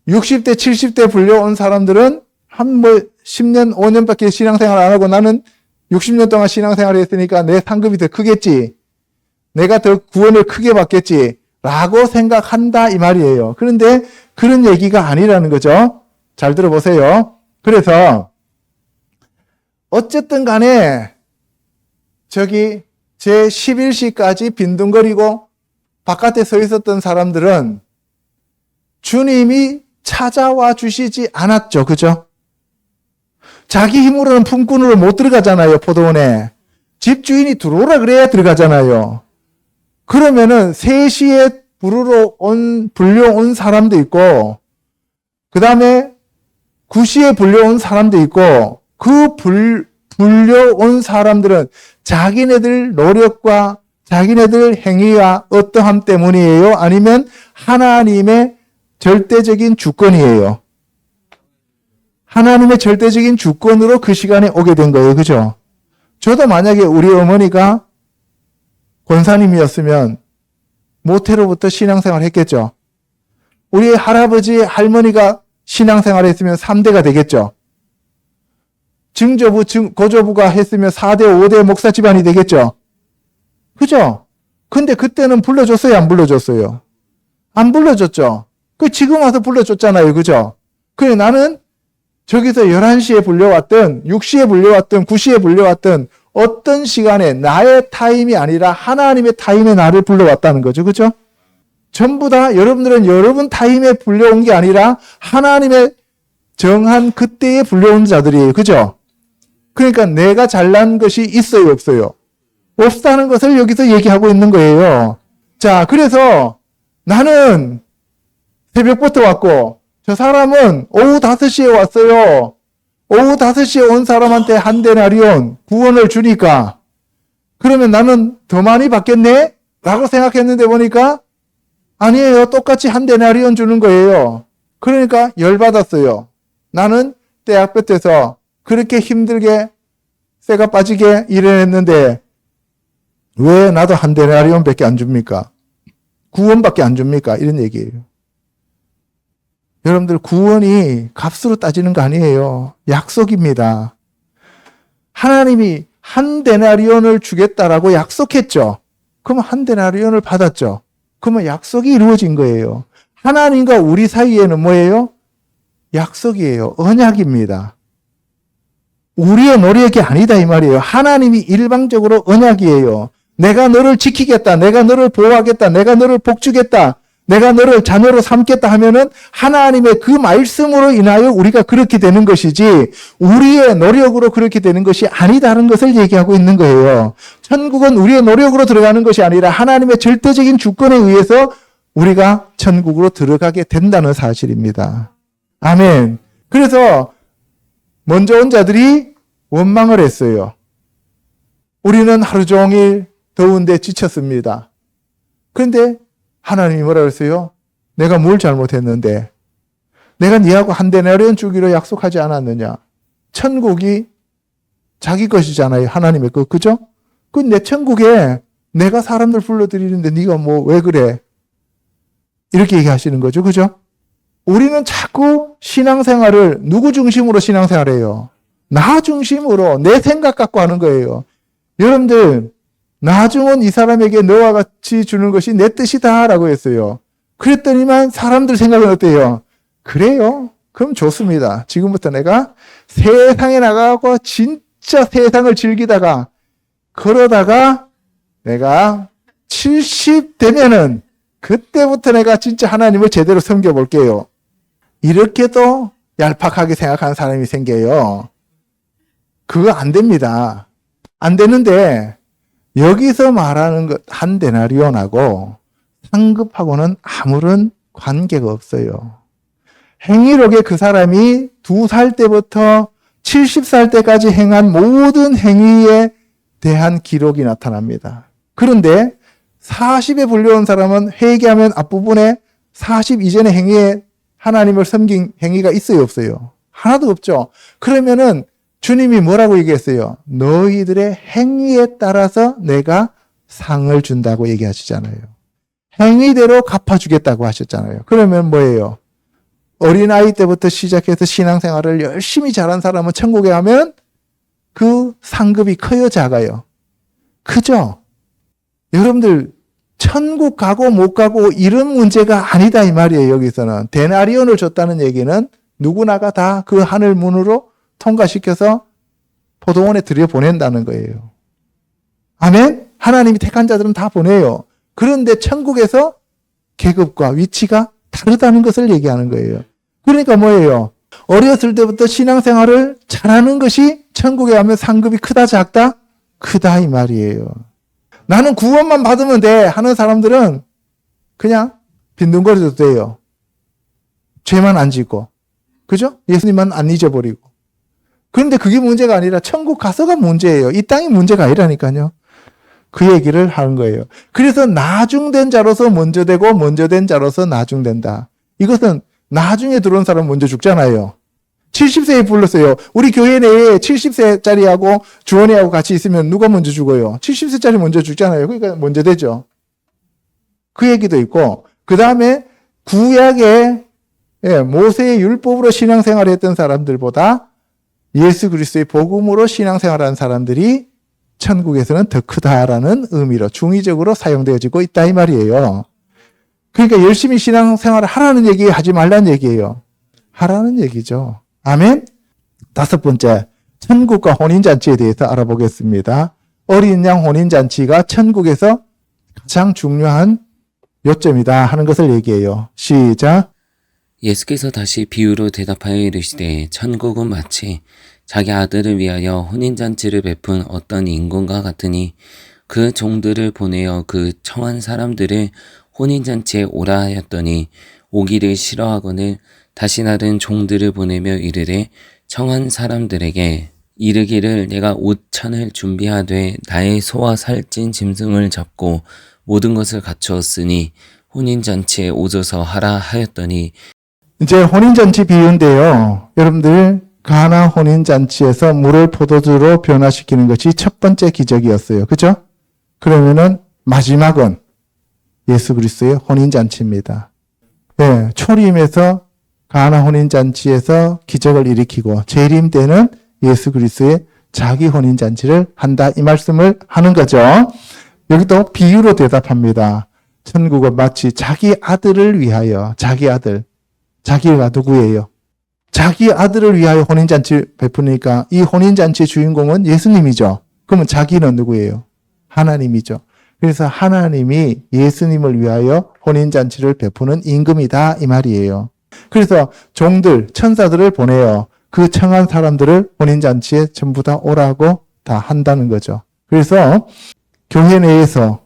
60대, 70대 불려온 사람들은 한 10년, 5년밖에 신앙생활 안 하고 나는 60년 동안 신앙생활을 했으니까 내 상급이 더 크겠지. 내가 더 구원을 크게 받겠지. 라고 생각한다 이 말이에요. 그런데 그런 얘기가 아니라는 거죠. 잘 들어보세요. 그래서 어쨌든 간에 저기 제 11시까지 빈둥거리고 바깥에 서 있었던 사람들은 주님이 찾아와 주시지 않았죠. 그죠? 자기 힘으로는 품꾼으로 못 들어가잖아요. 포도원에. 집주인이 들어오라 그래야 들어가잖아요. 그러면은 3시에 불려온 사람도 있고, 그 다음에 9시에 불려온 사람도 있고, 그 불려온 사람들은 자기네들 노력과 자기네들 행위와 어떠함 때문이에요? 아니면 하나님의 절대적인 주권이에요? 하나님의 절대적인 주권으로 그 시간에 오게 된 거예요. 그죠? 저도 만약에 우리 어머니가 권사님이었으면 모태로부터 신앙생활 했겠죠. 우리 할아버지, 할머니가 신앙생활 했으면 3대가 되겠죠. 증조부, 고조부가 했으면 4대, 5대 목사 집안이 되겠죠. 그죠? 근데 그때는 불러줬어요? 안 불러줬어요? 안 불러줬죠. 지금 와서 불러줬잖아요. 그죠? 그래, 나는 저기서 11시에 불려왔든, 6시에 불려왔든, 9시에 불려왔든, 어떤 시간에 나의 타임이 아니라 하나님의 타임에 나를 불러왔다는 거죠. 그죠? 전부 다 여러분들은 여러분 타임에 불려온 게 아니라 하나님의 정한 그때에 불려온 자들이에요. 그죠? 그러니까 내가 잘난 것이 있어요, 없어요? 없다는 것을 여기서 얘기하고 있는 거예요. 자, 그래서 나는 새벽부터 왔고 저 사람은 오후 5시에 왔어요. 오후 5시에 온 사람한테 한 데나리온 구원을 주니까 그러면 나는 더 많이 받겠네? 라고 생각했는데 보니까 아니에요. 똑같이 한 데나리온 주는 거예요. 그러니까 열받았어요. 나는 대학교 때서 그렇게 힘들게 쇠가 빠지게 일을 했는데 왜 나도 한 데나리온밖에 안 줍니까? 구원밖에 안 줍니까? 이런 얘기예요. 여러분들 구원이 값으로 따지는 거 아니에요. 약속입니다. 하나님이 한 데나리온을 주겠다라고 약속했죠. 그러면 한 데나리온을 받았죠. 그러면 약속이 이루어진 거예요. 하나님과 우리 사이에는 뭐예요? 약속이에요. 언약입니다. 우리의 노력이 아니다 이 말이에요. 하나님이 일방적으로 언약이에요. 내가 너를 지키겠다. 내가 너를 보호하겠다. 내가 너를 복주겠다. 내가 너를 자녀로 삼겠다 하면은 하나님의 그 말씀으로 인하여 우리가 그렇게 되는 것이지 우리의 노력으로 그렇게 되는 것이 아니다는 것을 얘기하고 있는 거예요. 천국은 우리의 노력으로 들어가는 것이 아니라 하나님의 절대적인 주권에 의해서 우리가 천국으로 들어가게 된다는 사실입니다. 아멘. 그래서 먼저 온 자들이 원망을 했어요. 우리는 하루 종일 더운데 지쳤습니다. 그런데 하나님이 뭐라 그랬어요? 내가 뭘 잘못했는데? 내가 네하고 한 데나리온 주기로 약속하지 않았느냐? 천국이 자기 것이잖아요. 하나님의 것. 그죠? 그 내 천국에 내가 사람들 불러들이는데 네가 뭐 왜 그래? 이렇게 얘기하시는 거죠. 그죠? 우리는 자꾸 신앙생활을 누구 중심으로 신앙생활해요? 나 중심으로 내 생각 갖고 하는 거예요. 여러분들 나중은 이 사람에게 너와 같이 주는 것이 내 뜻이다 라고 했어요. 그랬더니만 사람들 생각은 어때요? 그래요? 그럼 좋습니다. 지금부터 내가 세상에 나가고 진짜 세상을 즐기다가 그러다가 내가 70 되면은 그때부터 내가 진짜 하나님을 제대로 섬겨볼게요. 이렇게도 얄팍하게 생각하는 사람이 생겨요. 그거 안 됩니다. 안 되는데 여기서 말하는 것 한 데나리온하고 상급하고는 아무런 관계가 없어요. 행위록에 그 사람이 2살 때부터 70살 때까지 행한 모든 행위에 대한 기록이 나타납니다. 그런데 40에 불려온 사람은 회개하면 앞부분에 40 이전의 행위에 하나님을 섬긴 행위가 있어요, 없어요? 하나도 없죠. 그러면은 주님이 뭐라고 얘기했어요? 너희들의 행위에 따라서 내가 상을 준다고 얘기하시잖아요. 행위대로 갚아주겠다고 하셨잖아요. 그러면 뭐예요? 어린아이 때부터 시작해서 신앙생활을 열심히 잘한 사람은 천국에 가면 그 상급이 커요, 작아요? 크죠? 여러분들 천국 가고 못 가고 이런 문제가 아니다 이 말이에요. 여기서는 데나리온을 줬다는 얘기는 누구나가 다 그 하늘 문으로 통과시켜서 포도원에 들여보낸다는 거예요. 아멘? 하나님이 택한 자들은 다 보내요. 그런데 천국에서 계급과 위치가 다르다는 것을 얘기하는 거예요. 그러니까 뭐예요? 어렸을 때부터 신앙생활을 잘하는 것이 천국에 가면 상급이 크다 작다? 크다 이 말이에요. 나는 구원만 받으면 돼 하는 사람들은 그냥 빈둥거려도 돼요. 죄만 안 짓고. 그죠? 예수님만 안 잊어버리고. 그런데 그게 문제가 아니라 천국 가서가 문제예요. 이 땅이 문제가 아니라니까요. 그 얘기를 하는 거예요. 그래서 나중된 자로서 먼저 되고 먼저 된 자로서 나중된다. 이것은 나중에 들어온 사람 먼저 죽잖아요. 70세에 불렀어요. 우리 교회 내에 70세짜리하고 주원이하고 같이 있으면 누가 먼저 죽어요? 70세짜리 먼저 죽잖아요. 그러니까 먼저 되죠. 그 얘기도 있고 그 다음에 구약의 모세의 율법으로 신앙생활을 했던 사람들보다 예수 그리스도의 복음으로 신앙생활하는 사람들이 천국에서는 더 크다라는 의미로 중의적으로 사용되어지고 있다 이 말이에요. 그러니까 열심히 신앙생활을 하라는 얘기 하지 말라는 얘기예요. 하라는 얘기죠. 아멘. 5번째, 천국과 혼인잔치에 대해서 알아보겠습니다. 어린 양 혼인잔치가 천국에서 가장 중요한 요점이다 하는 것을 얘기해요. 시작.
예수께서 다시 비유로 대답하여 이르시되 천국은 마치 자기 아들을 위하여 혼인잔치를 베푼 어떤 인군과 같으니 그 종들을 보내어 그 청한 사람들을 혼인잔치에 오라 하였더니 오기를 싫어하거늘 다시 다른 종들을 보내며 이르되 청한 사람들에게 이르기를 내가 5천을 준비하되 나의 소와 살찐 짐승을 잡고 모든 것을 갖추었으니 혼인잔치에 오셔서 하라 하였더니
이제 혼인잔치 비유인데요. 여러분들 가나 혼인잔치에서 물을 포도주로 변화시키는 것이 첫 번째 기적이었어요. 그죠? 그러면은 마지막은 예수 그리스도의 혼인잔치입니다. 네, 초림에서 가나 혼인잔치에서 기적을 일으키고 재림 때는 예수 그리스도의 자기 혼인잔치를 한다 이 말씀을 하는 거죠. 여기도 비유로 대답합니다. 천국은 마치 자기 아들을 위하여, 자기 아들, 자기가 누구예요? 자기 아들을 위하여 혼인잔치 베푸니까 이 혼인잔치의 주인공은 예수님이죠. 그러면 자기는 누구예요? 하나님이죠. 그래서 하나님이 예수님을 위하여 혼인잔치를 베푸는 임금이다 이 말이에요. 그래서 종들, 천사들을 보내요. 그 청한 사람들을 혼인잔치에 전부 다 오라고 다 한다는 거죠. 그래서 교회 내에서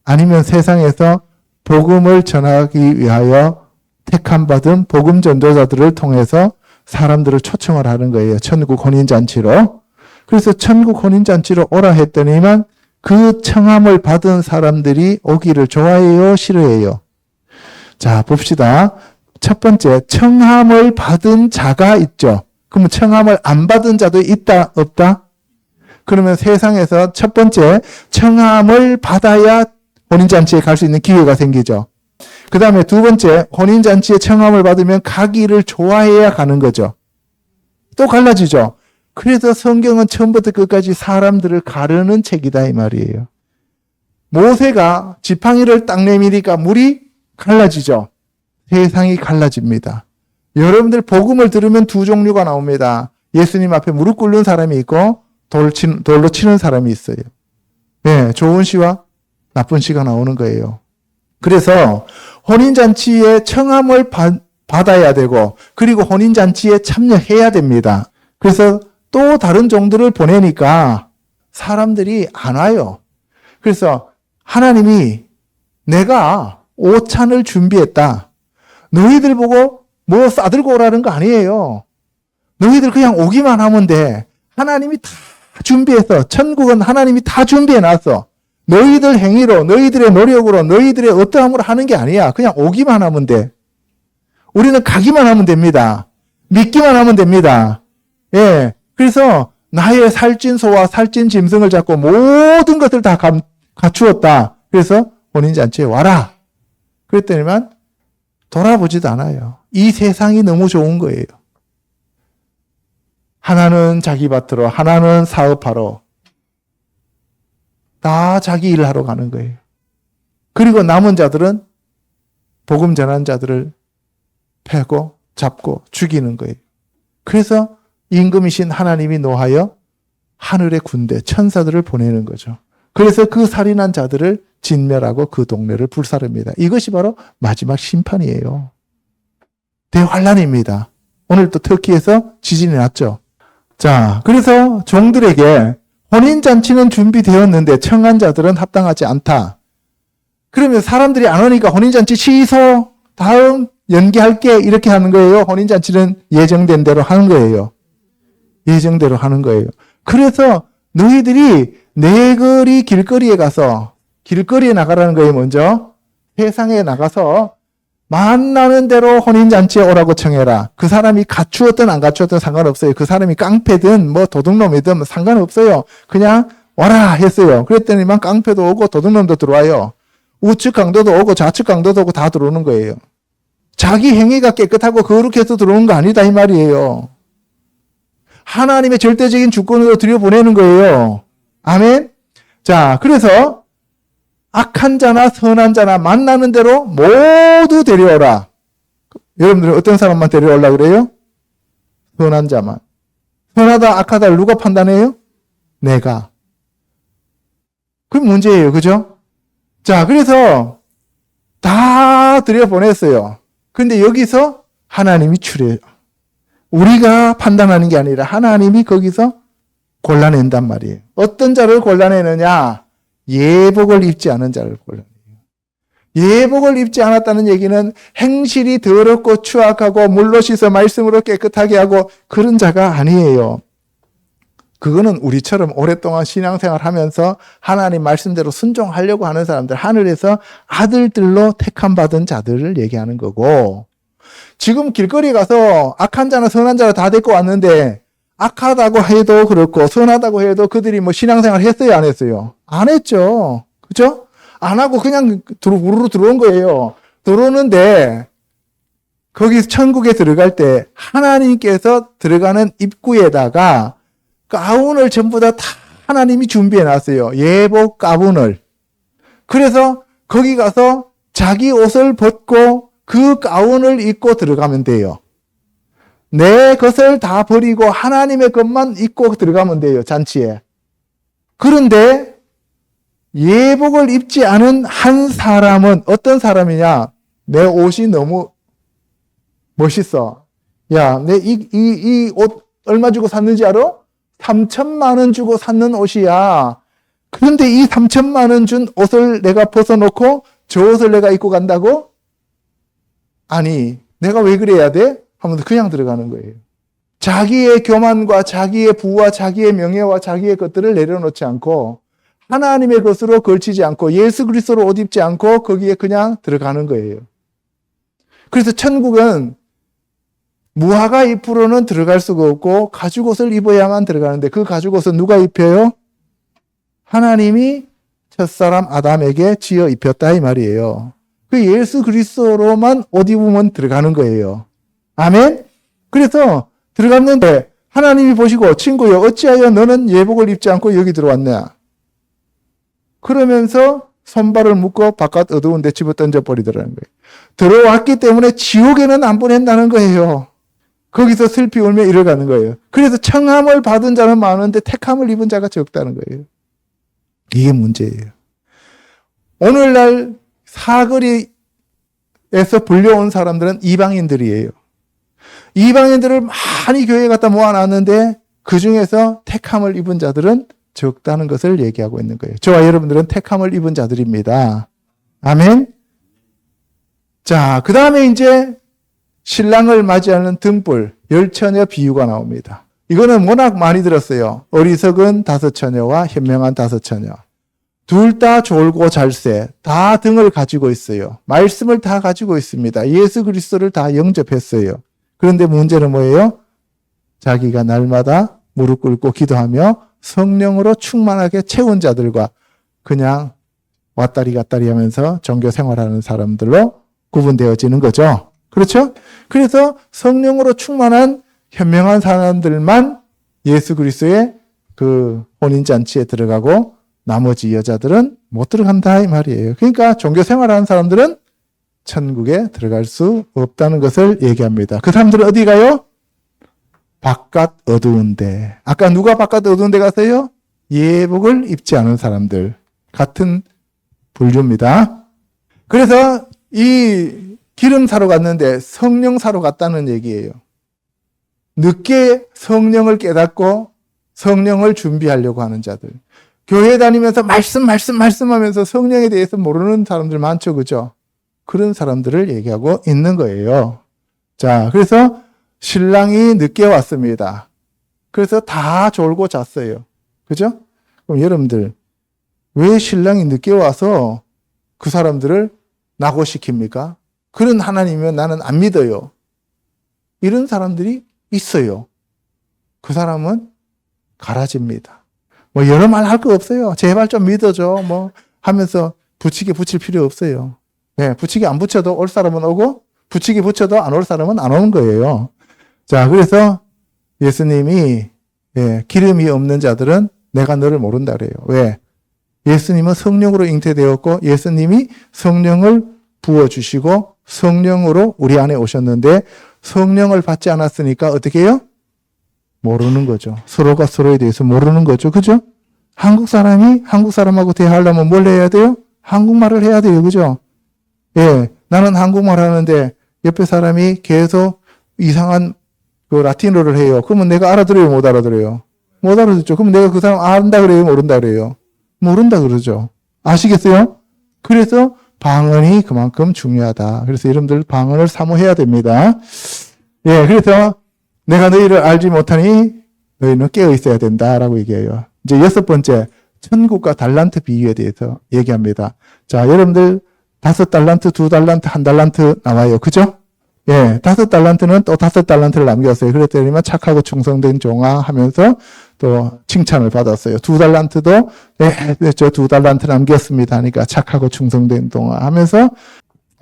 아니면 세상에서 복음을 전하기 위하여 택함받은 복음 전도자들을 통해서 사람들을 초청을 하는 거예요. 천국 혼인잔치로. 그래서 천국 혼인잔치로 오라 했더니만 그 청함을 받은 사람들이 오기를 좋아해요, 싫어해요? 자, 봅시다. 첫 번째, 청함을 받은 자가 있죠. 그러면 청함을 안 받은 자도 있다, 없다? 그러면 세상에서 첫 번째, 청함을 받아야 혼인잔치에 갈 수 있는 기회가 생기죠. 그 다음에 두 번째, 혼인잔치에 청함을 받으면 가기를 좋아해야 가는 거죠. 또 갈라지죠. 그래서 성경은 처음부터 끝까지 사람들을 가르는 책이다 이 말이에요. 모세가 지팡이를 딱 내미니까 물이 갈라지죠. 세상이 갈라집니다. 여러분들 복음을 들으면 두 종류가 나옵니다. 예수님 앞에 무릎 꿇는 사람이 있고 돌로 치는 사람이 있어요. 네, 좋은 시와 나쁜 시가 나오는 거예요. 그래서 혼인잔치에 청함을 받아야 되고 그리고 혼인잔치에 참여해야 됩니다. 그래서 또 다른 종들을 보내니까 사람들이 안 와요. 그래서 하나님이 내가 오찬을 준비했다. 너희들 보고 뭐 싸들고 오라는 거 아니에요. 너희들 그냥 오기만 하면 돼. 하나님이 다 준비해서 천국은 하나님이 다 준비해 놨어. 너희들 행위로 너희들의 노력으로 너희들의 어떠함으로 하는 게 아니야. 그냥 오기만 하면 돼. 우리는 가기만 하면 됩니다. 믿기만 하면 됩니다. 예. 그래서 나의 살찐 소와 살찐 짐승을 잡고 모든 것을 다 갖추었다. 그래서 혼인잔치에 와라. 그랬더니만 돌아보지도 않아요. 이 세상이 너무 좋은 거예요. 하나는 자기 밭으로, 하나는 사업하러 다 자기 일을 하러 가는 거예요. 그리고 남은 자들은 복음 전한 자들을 패고 잡고 죽이는 거예요. 그래서 임금이신 하나님이 노하여 하늘의 군대, 천사들을 보내는 거죠. 그래서 그 살인한 자들을 진멸하고 그 동네를 불사릅니다. 이것이 바로 마지막 심판이에요. 대환란입니다. 오늘 또 터키에서 지진이 났죠. 자, 그래서 종들에게 혼인잔치는 준비되었는데 청한 자들은 합당하지 않다. 그러면 사람들이 안 오니까 혼인잔치 취소, 다음 연기할게 이렇게 하는 거예요. 혼인잔치는 예정된 대로 하는 거예요. 예정대로 하는 거예요. 그래서 너희들이 내거리 길거리에 가서 길거리에 나가라는 거예요. 먼저 세상에 나가서 만나는 대로 혼인잔치에 오라고 청해라. 그 사람이 갖추었든 안 갖추었든 상관없어요. 그 사람이 깡패든 뭐 도둑놈이든 상관없어요. 그냥 와라 했어요. 그랬더니만 깡패도 오고 도둑놈도 들어와요. 우측 강도도 오고 좌측 강도도 오고 다 들어오는 거예요. 자기 행위가 깨끗하고 거룩해서 들어오는 거 아니다 이 말이에요. 하나님의 절대적인 주권으로 들여보내는 거예요. 아멘. 자, 그래서 악한 자나 선한 자나 만나는 대로 모두 데려오라. 여러분들은 어떤 사람만 데려오려고 그래요? 선한 자만. 선하다 악하다를 누가 판단해요? 내가. 그게 문제예요. 그죠? 자, 그래서 다 들여보냈어요. 근데 여기서 하나님이 추려요. 우리가 판단하는 게 아니라 하나님이 거기서 골라낸단 말이에요. 어떤 자를 골라내느냐? 예복을 입지 않은 자를 골라내요. 예복을 입지 않았다는 얘기는 행실이 더럽고 추악하고 물로 씻어 말씀으로 깨끗하게 하고 그런 자가 아니에요. 그거는 우리처럼 오랫동안 신앙생활 하면서 하나님 말씀대로 순종하려고 하는 사람들, 하늘에서 아들들로 택함받은 자들을 얘기하는 거고, 지금 길거리 가서 악한 자나 선한 자를 다 데리고 왔는데 악하다고 해도 그렇고 선하다고 해도 그들이 뭐 신앙생활 했어요 안 했어요? 안 했죠. 그죠? 안 하고 그냥 우르르 들어온 거예요. 들어오는데 거기 천국에 들어갈 때 하나님께서 들어가는 입구에다가 가운을 전부 다 하나님이 준비해 놨어요. 예복 가운을. 그래서 거기 가서 자기 옷을 벗고 그 가운을 입고 들어가면 돼요. 내 것을 다 버리고 하나님의 것만 입고 들어가면 돼요, 잔치에. 그런데 예복을 입지 않은 한 사람은 어떤 사람이냐? 내 옷이 너무 멋있어. 야, 내 이 옷 얼마 주고 샀는지 알아? 3천만 원 주고 샀는 옷이야. 그런데 이 3천만 원 준 옷을 내가 벗어놓고 저 옷을 내가 입고 간다고? 아니, 내가 왜 그래야 돼? 하면서 그냥 들어가는 거예요. 자기의 교만과 자기의 부와 자기의 명예와 자기의 것들을 내려놓지 않고 하나님의 것으로 걸치지 않고 예수 그리스도로 옷 입지 않고 거기에 그냥 들어가는 거예요. 그래서 천국은 무화과 잎으로는 들어갈 수가 없고 가죽옷을 입어야만 들어가는데 그 가죽옷은 누가 입혀요? 하나님이 첫사람 아담에게 지어 입혔다 이 말이에요. 그 예수 그리스도로만 옷 입으면 들어가는 거예요. 아멘? 그래서 들어갔는데 하나님이 보시고 친구여 어찌하여 너는 예복을 입지 않고 여기 들어왔냐? 그러면서 손발을 묶고 바깥 어두운 데 집어 던져버리더라는 거예요. 들어왔기 때문에 지옥에는 안 보낸다는 거예요. 거기서 슬피 울며 이래가는 거예요. 그래서 청함을 받은 자는 많은데 택함을 입은 자가 적다는 거예요. 이게 문제예요. 오늘날 사거리에서 불려온 사람들은 이방인들이에요. 이방인들을 많이 교회에 갖다 모아놨는데 그 중에서 택함을 입은 자들은 적다는 것을 얘기하고 있는 거예요. 저와 여러분들은 택함을 입은 자들입니다. 아멘. 자, 그 다음에 이제 신랑을 맞이하는 등불, 열처녀 비유가 나옵니다. 이거는 워낙 많이 들었어요. 어리석은 5처녀와 현명한 5처녀. 둘 다 졸고 잘세, 다 등을 가지고 있어요. 말씀을 다 가지고 있습니다. 예수 그리스도를 다 영접했어요. 그런데 문제는 뭐예요? 자기가 날마다 무릎 꿇고 기도하며 성령으로 충만하게 채운 자들과 그냥 왔다리 갔다리 하면서 종교 생활하는 사람들로 구분되어지는 거죠. 그렇죠? 그래서 성령으로 충만한 현명한 사람들만 예수 그리스도의 그 혼인잔치에 들어가고 나머지 여자들은 못 들어간다 이 말이에요. 그러니까 종교 생활하는 사람들은 천국에 들어갈 수 없다는 것을 얘기합니다. 그 사람들은 어디 가요? 바깥 어두운데. 아까 누가 바깥 어두운데 가세요? 예복을 입지 않은 사람들. 같은 분류입니다. 그래서 이 기름 사러 갔는데 성령 사러 갔다는 얘기예요. 늦게 성령을 깨닫고 성령을 준비하려고 하는 자들. 교회 다니면서 말씀하면서 성령에 대해서 모르는 사람들 많죠. 그죠? 그런 사람들을 얘기하고 있는 거예요. 자, 그래서 신랑이 늦게 왔습니다. 그래서 다 졸고 잤어요. 그죠? 그럼 여러분들, 왜 신랑이 늦게 와서 그 사람들을 낙오시킵니까? 그런 하나님이면 나는 안 믿어요. 이런 사람들이 있어요. 그 사람은 가라집니다. 뭐 여러 말 할 거 없어요. 제발 좀 믿어줘. 뭐 하면서 붙이게 붙일 필요 없어요. 네, 붙이게 안 붙여도 올 사람은 오고 붙이게 붙여도 안 올 사람은 안 오는 거예요. 자, 그래서 예수님이 기름이 없는 자들은 내가 너를 모른다 그래요. 왜? 예수님은 성령으로 잉태되었고 예수님이 성령을 부어주시고 성령으로 우리 안에 오셨는데 성령을 받지 않았으니까 어떻게 해요? 모르는 거죠. 서로가 서로에 대해서 모르는 거죠. 그죠? 한국 사람이 한국 사람하고 대화하려면 뭘 해야 돼요? 한국말을 해야 돼요. 그죠? 예, 나는 한국말 하는데 옆에 사람이 계속 이상한 그 라틴어를 해요. 그러면 내가 알아들어요? 못 알아들어요? 못 알아듣죠. 그럼 내가 그 사람 안다 그래요? 모른다 그래요? 모른다 그러죠. 아시겠어요? 그래서 방언이 그만큼 중요하다. 그래서 여러분들 방언을 사모해야 됩니다. 예, 그래서 내가 너희를 알지 못하니 너희는 깨어 있어야 된다라고 얘기해요. 이제 6번째, 천국과 달란트 비유에 대해서 얘기합니다. 자, 여러분들 5달란트, 2달란트, 1달란트 나와요. 그죠? 예, 5달란트는 또 5달란트를 남겼어요. 그랬더니만 착하고 충성된 종아 하면서 또 칭찬을 받았어요. 2달란트도 예, 저 2달란트 남겼습니다 하니까 착하고 충성된 종아 하면서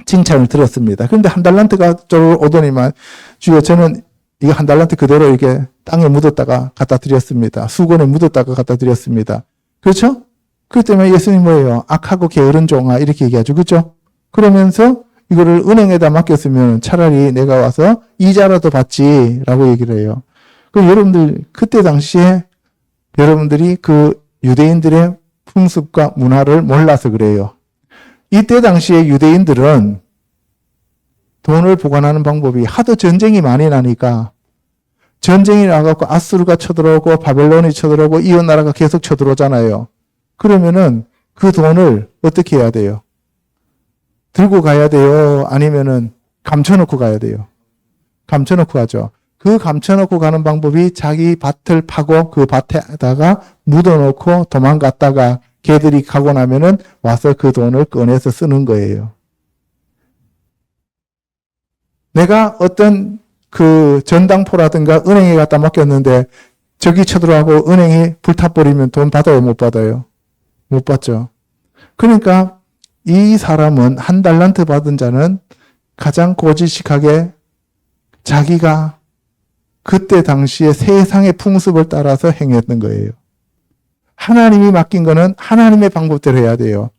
칭찬을 들었습니다. 그런데 1달란트가 저로 오더니만 주여 저는 이거 1달란트 그대로 이렇게 땅에 묻었다가 갖다 드렸습니다. 수건에 묻었다가 갖다 드렸습니다. 그렇죠? 그렇기 때문에 예수님 뭐예요? 악하고 게으른 종아 이렇게 얘기하죠. 그렇죠? 그러면서 이거를 은행에다 맡겼으면 차라리 내가 와서 이자라도 받지라고 얘기를 해요. 그럼 여러분들 그때 당시에 여러분들이 그 유대인들의 풍습과 문화를 몰라서 그래요. 이때 당시에 유대인들은 돈을 보관하는 방법이 하도 전쟁이 많이 나니까 전쟁이 나가고 아수르가 쳐들어오고 바벨론이 쳐들어오고 이웃 나라가 계속 쳐들어오잖아요. 그러면은 그 돈을 어떻게 해야 돼요? 들고 가야 돼요? 아니면은 감춰놓고 가야 돼요? 감춰놓고 가죠. 그 감춰놓고 가는 방법이 자기 밭을 파고 그 밭에다가 묻어놓고 도망갔다가 개들이 가고 나면은 와서 그 돈을 꺼내서 쓰는 거예요. 내가 어떤 그 전당포라든가 은행에 갖다 맡겼는데 저기 쳐들어가고 은행이 불타버리면 돈 받아요? 못 받아요? 못 받죠. 그러니까 이 사람은 한 달란트 받은 자는 가장 고지식하게 자기가 그때 당시에 세상의 풍습을 따라서 행했던 거예요. 하나님이 맡긴 거는 하나님의 방법대로 해야 돼요.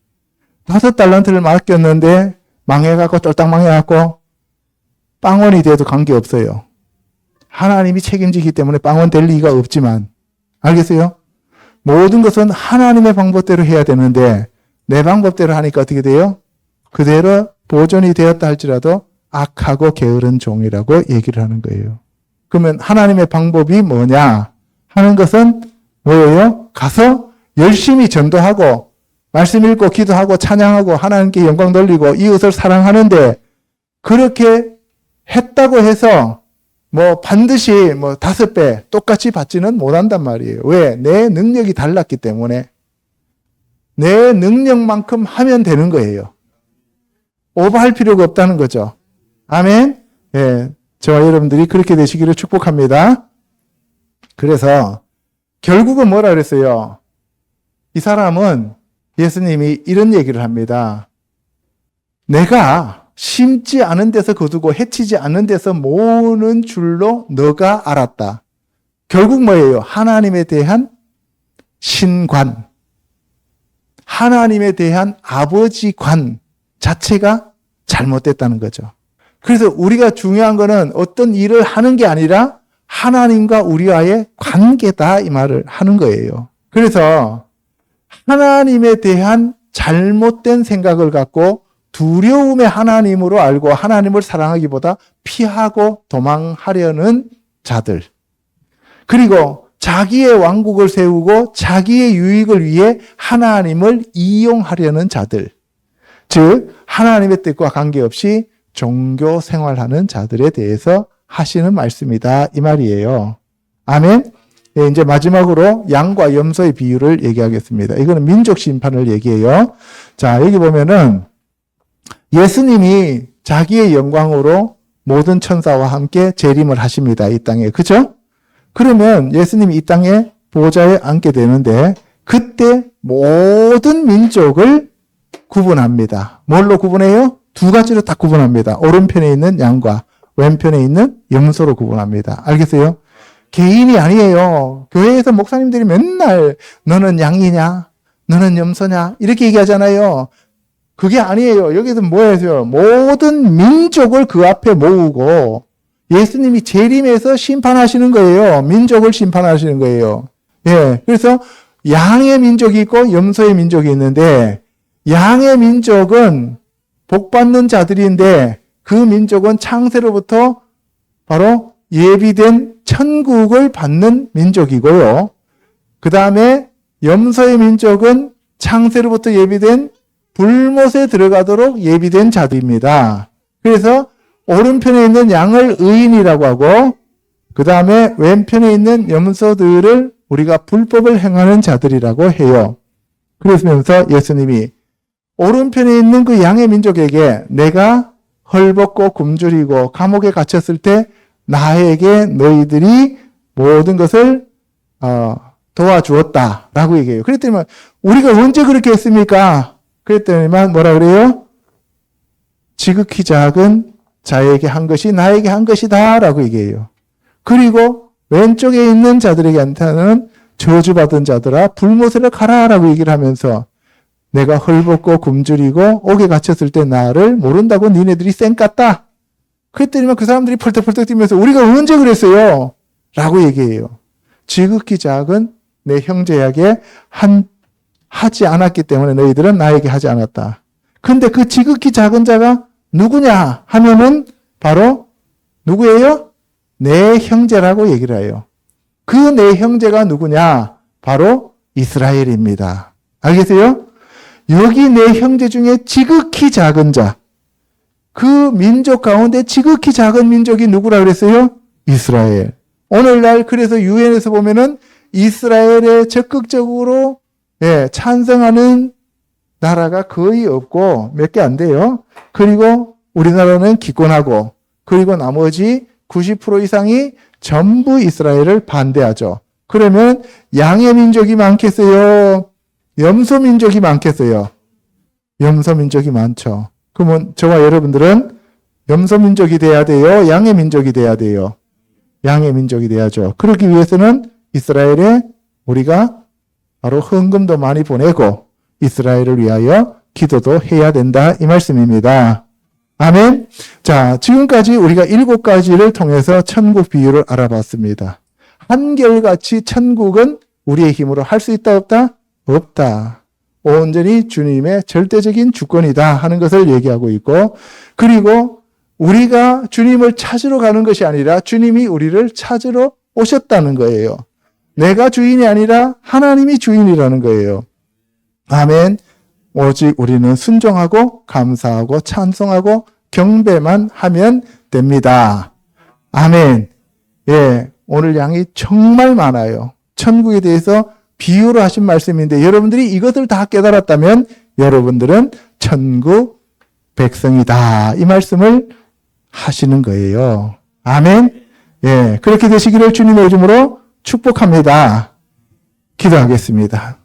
5달란트를 맡겼는데 망해갖고 쫄딱 망해갖고 빵원이 돼도 관계없어요. 하나님이 책임지기 때문에 빵원 될 리가 없지만, 알겠어요? 모든 것은 하나님의 방법대로 해야 되는데 내 방법대로 하니까 어떻게 돼요? 그대로 보존이 되었다 할지라도 악하고 게으른 종이라고 얘기를 하는 거예요. 그러면 하나님의 방법이 뭐냐 하는 것은 뭐예요? 가서 열심히 전도하고 말씀 읽고 기도하고 찬양하고 하나님께 영광 돌리고 이웃을 사랑하는데, 그렇게 했다고 해서 뭐 반드시 뭐 5배 똑같이 받지는 못한단 말이에요. 왜? 내 능력이 달랐기 때문에. 내 능력만큼 하면 되는 거예요. 오버할 필요가 없다는 거죠. 아멘. 예, 저와 여러분들이 그렇게 되시기를 축복합니다. 그래서 결국은 뭐라 그랬어요? 이 사람은 예수님이 이런 얘기를 합니다. 내가 심지 않은 데서 거두고 해치지 않은 데서 모으는 줄로 너가 알았다. 결국 뭐예요? 하나님에 대한 신관, 하나님에 대한 아버지관 자체가 잘못됐다는 거죠. 그래서 우리가 중요한 거는 어떤 일을 하는 게 아니라 하나님과 우리와의 관계다, 이 말을 하는 거예요. 그래서 하나님에 대한 잘못된 생각을 갖고 두려움의 하나님으로 알고 하나님을 사랑하기보다 피하고 도망하려는 자들, 그리고 자기의 왕국을 세우고 자기의 유익을 위해 하나님을 이용하려는 자들, 즉 하나님의 뜻과 관계없이 종교 생활하는 자들에 대해서 하시는 말씀이다, 이 말이에요. 아멘. 네, 이제 마지막으로 양과 염소의 비유를 얘기하겠습니다. 이거는 민족 심판을 얘기해요. 자, 여기 보면은 예수님이 자기의 영광으로 모든 천사와 함께 재림을 하십니다, 이 땅에. 그죠? 그러면 예수님이 이 땅에 보좌에 앉게 되는데 그때 모든 민족을 구분합니다. 뭘로 구분해요? 2가지로 딱 구분합니다. 오른편에 있는 양과 왼편에 있는 염소로 구분합니다. 알겠어요? 개인이 아니에요. 교회에서 목사님들이 맨날 너는 양이냐? 너는 염소냐? 이렇게 얘기하잖아요. 그게 아니에요. 여기서 뭐예요? 모든 민족을 그 앞에 모으고 예수님이 재림해서 심판하시는 거예요. 민족을 심판하시는 거예요. 예. 그래서 양의 민족이 있고 염소의 민족이 있는데, 양의 민족은 복받는 자들인데 그 민족은 창세로부터 바로 예비된 천국을 받는 민족이고요. 그 다음에 염소의 민족은 창세로부터 예비된 불못에 들어가도록 예비된 자들입니다. 그래서 오른편에 있는 양을 의인이라고 하고 그 다음에 왼편에 있는 염소들을 우리가 불법을 행하는 자들이라고 해요. 그러면서 예수님이 오른편에 있는 그 양의 민족에게 내가 헐벗고 굶주리고 감옥에 갇혔을 때 나에게 너희들이 모든 것을 도와주었다라고 얘기해요. 그랬더니 우리가 언제 그렇게 했습니까? 그랬더니만 뭐라 그래요? 지극히 작은 자에게 한 것이 나에게 한 것이다 라고 얘기해요. 그리고 왼쪽에 있는 자들에게한테는 저주받은 자들아 불못으로 가라 라고 얘기를 하면서 내가 헐벗고 굶주리고 옥에 갇혔을 때 나를 모른다고 니네들이 쌩 깠다. 그랬더니만 그 사람들이 펄떡펄떡 뛰면서 우리가 언제 그랬어요? 라고 얘기해요. 지극히 작은 내 형제에게 하지 않았기 때문에 너희들은 나에게 하지 않았다. 근데 그 지극히 작은 자가 누구냐 하면은 바로 누구예요? 내 형제라고 얘기를 해요. 그 내 형제가 누구냐? 바로 이스라엘입니다. 알겠어요? 여기 내 형제 중에 지극히 작은 자, 그 민족 가운데 지극히 작은 민족이 누구라 그랬어요? 이스라엘. 오늘날 그래서 유엔에서 보면은 이스라엘에 적극적으로 찬성하는 나라가 거의 없고 몇 개 안 돼요. 그리고 우리나라는 기권하고 그리고 나머지 90% 이상이 전부 이스라엘을 반대하죠. 그러면 양의 민족이 많겠어요? 염소 민족이 많겠어요? 염소 민족이 많죠. 그러면 저와 여러분들은 염소 민족이 돼야 돼요? 양의 민족이 돼야 돼요? 양의 민족이 돼야죠. 그러기 위해서는 이스라엘에 우리가 바로 헌금도 많이 보내고 이스라엘을 위하여 기도도 해야 된다 이 말씀입니다. 아멘. 자, 지금까지 우리가 7가지를 통해서 천국 비유를 알아봤습니다. 한결같이 천국은 우리의 힘으로 할 수 있다 없다? 없다. 온전히 주님의 절대적인 주권이다 하는 것을 얘기하고 있고, 그리고 우리가 주님을 찾으러 가는 것이 아니라 주님이 우리를 찾으러 오셨다는 거예요. 내가 주인이 아니라 하나님이 주인이라는 거예요. 아멘. 오직 우리는 순종하고 감사하고 찬송하고 경배만 하면 됩니다. 아멘. 예, 오늘 양이 정말 많아요. 천국에 대해서 비유로 하신 말씀인데 여러분들이 이것을 다 깨달았다면 여러분들은 천국 백성이다. 이 말씀을 하시는 거예요. 아멘. 예, 그렇게 되시기를 주님의 이름으로 축복합니다. 기도하겠습니다.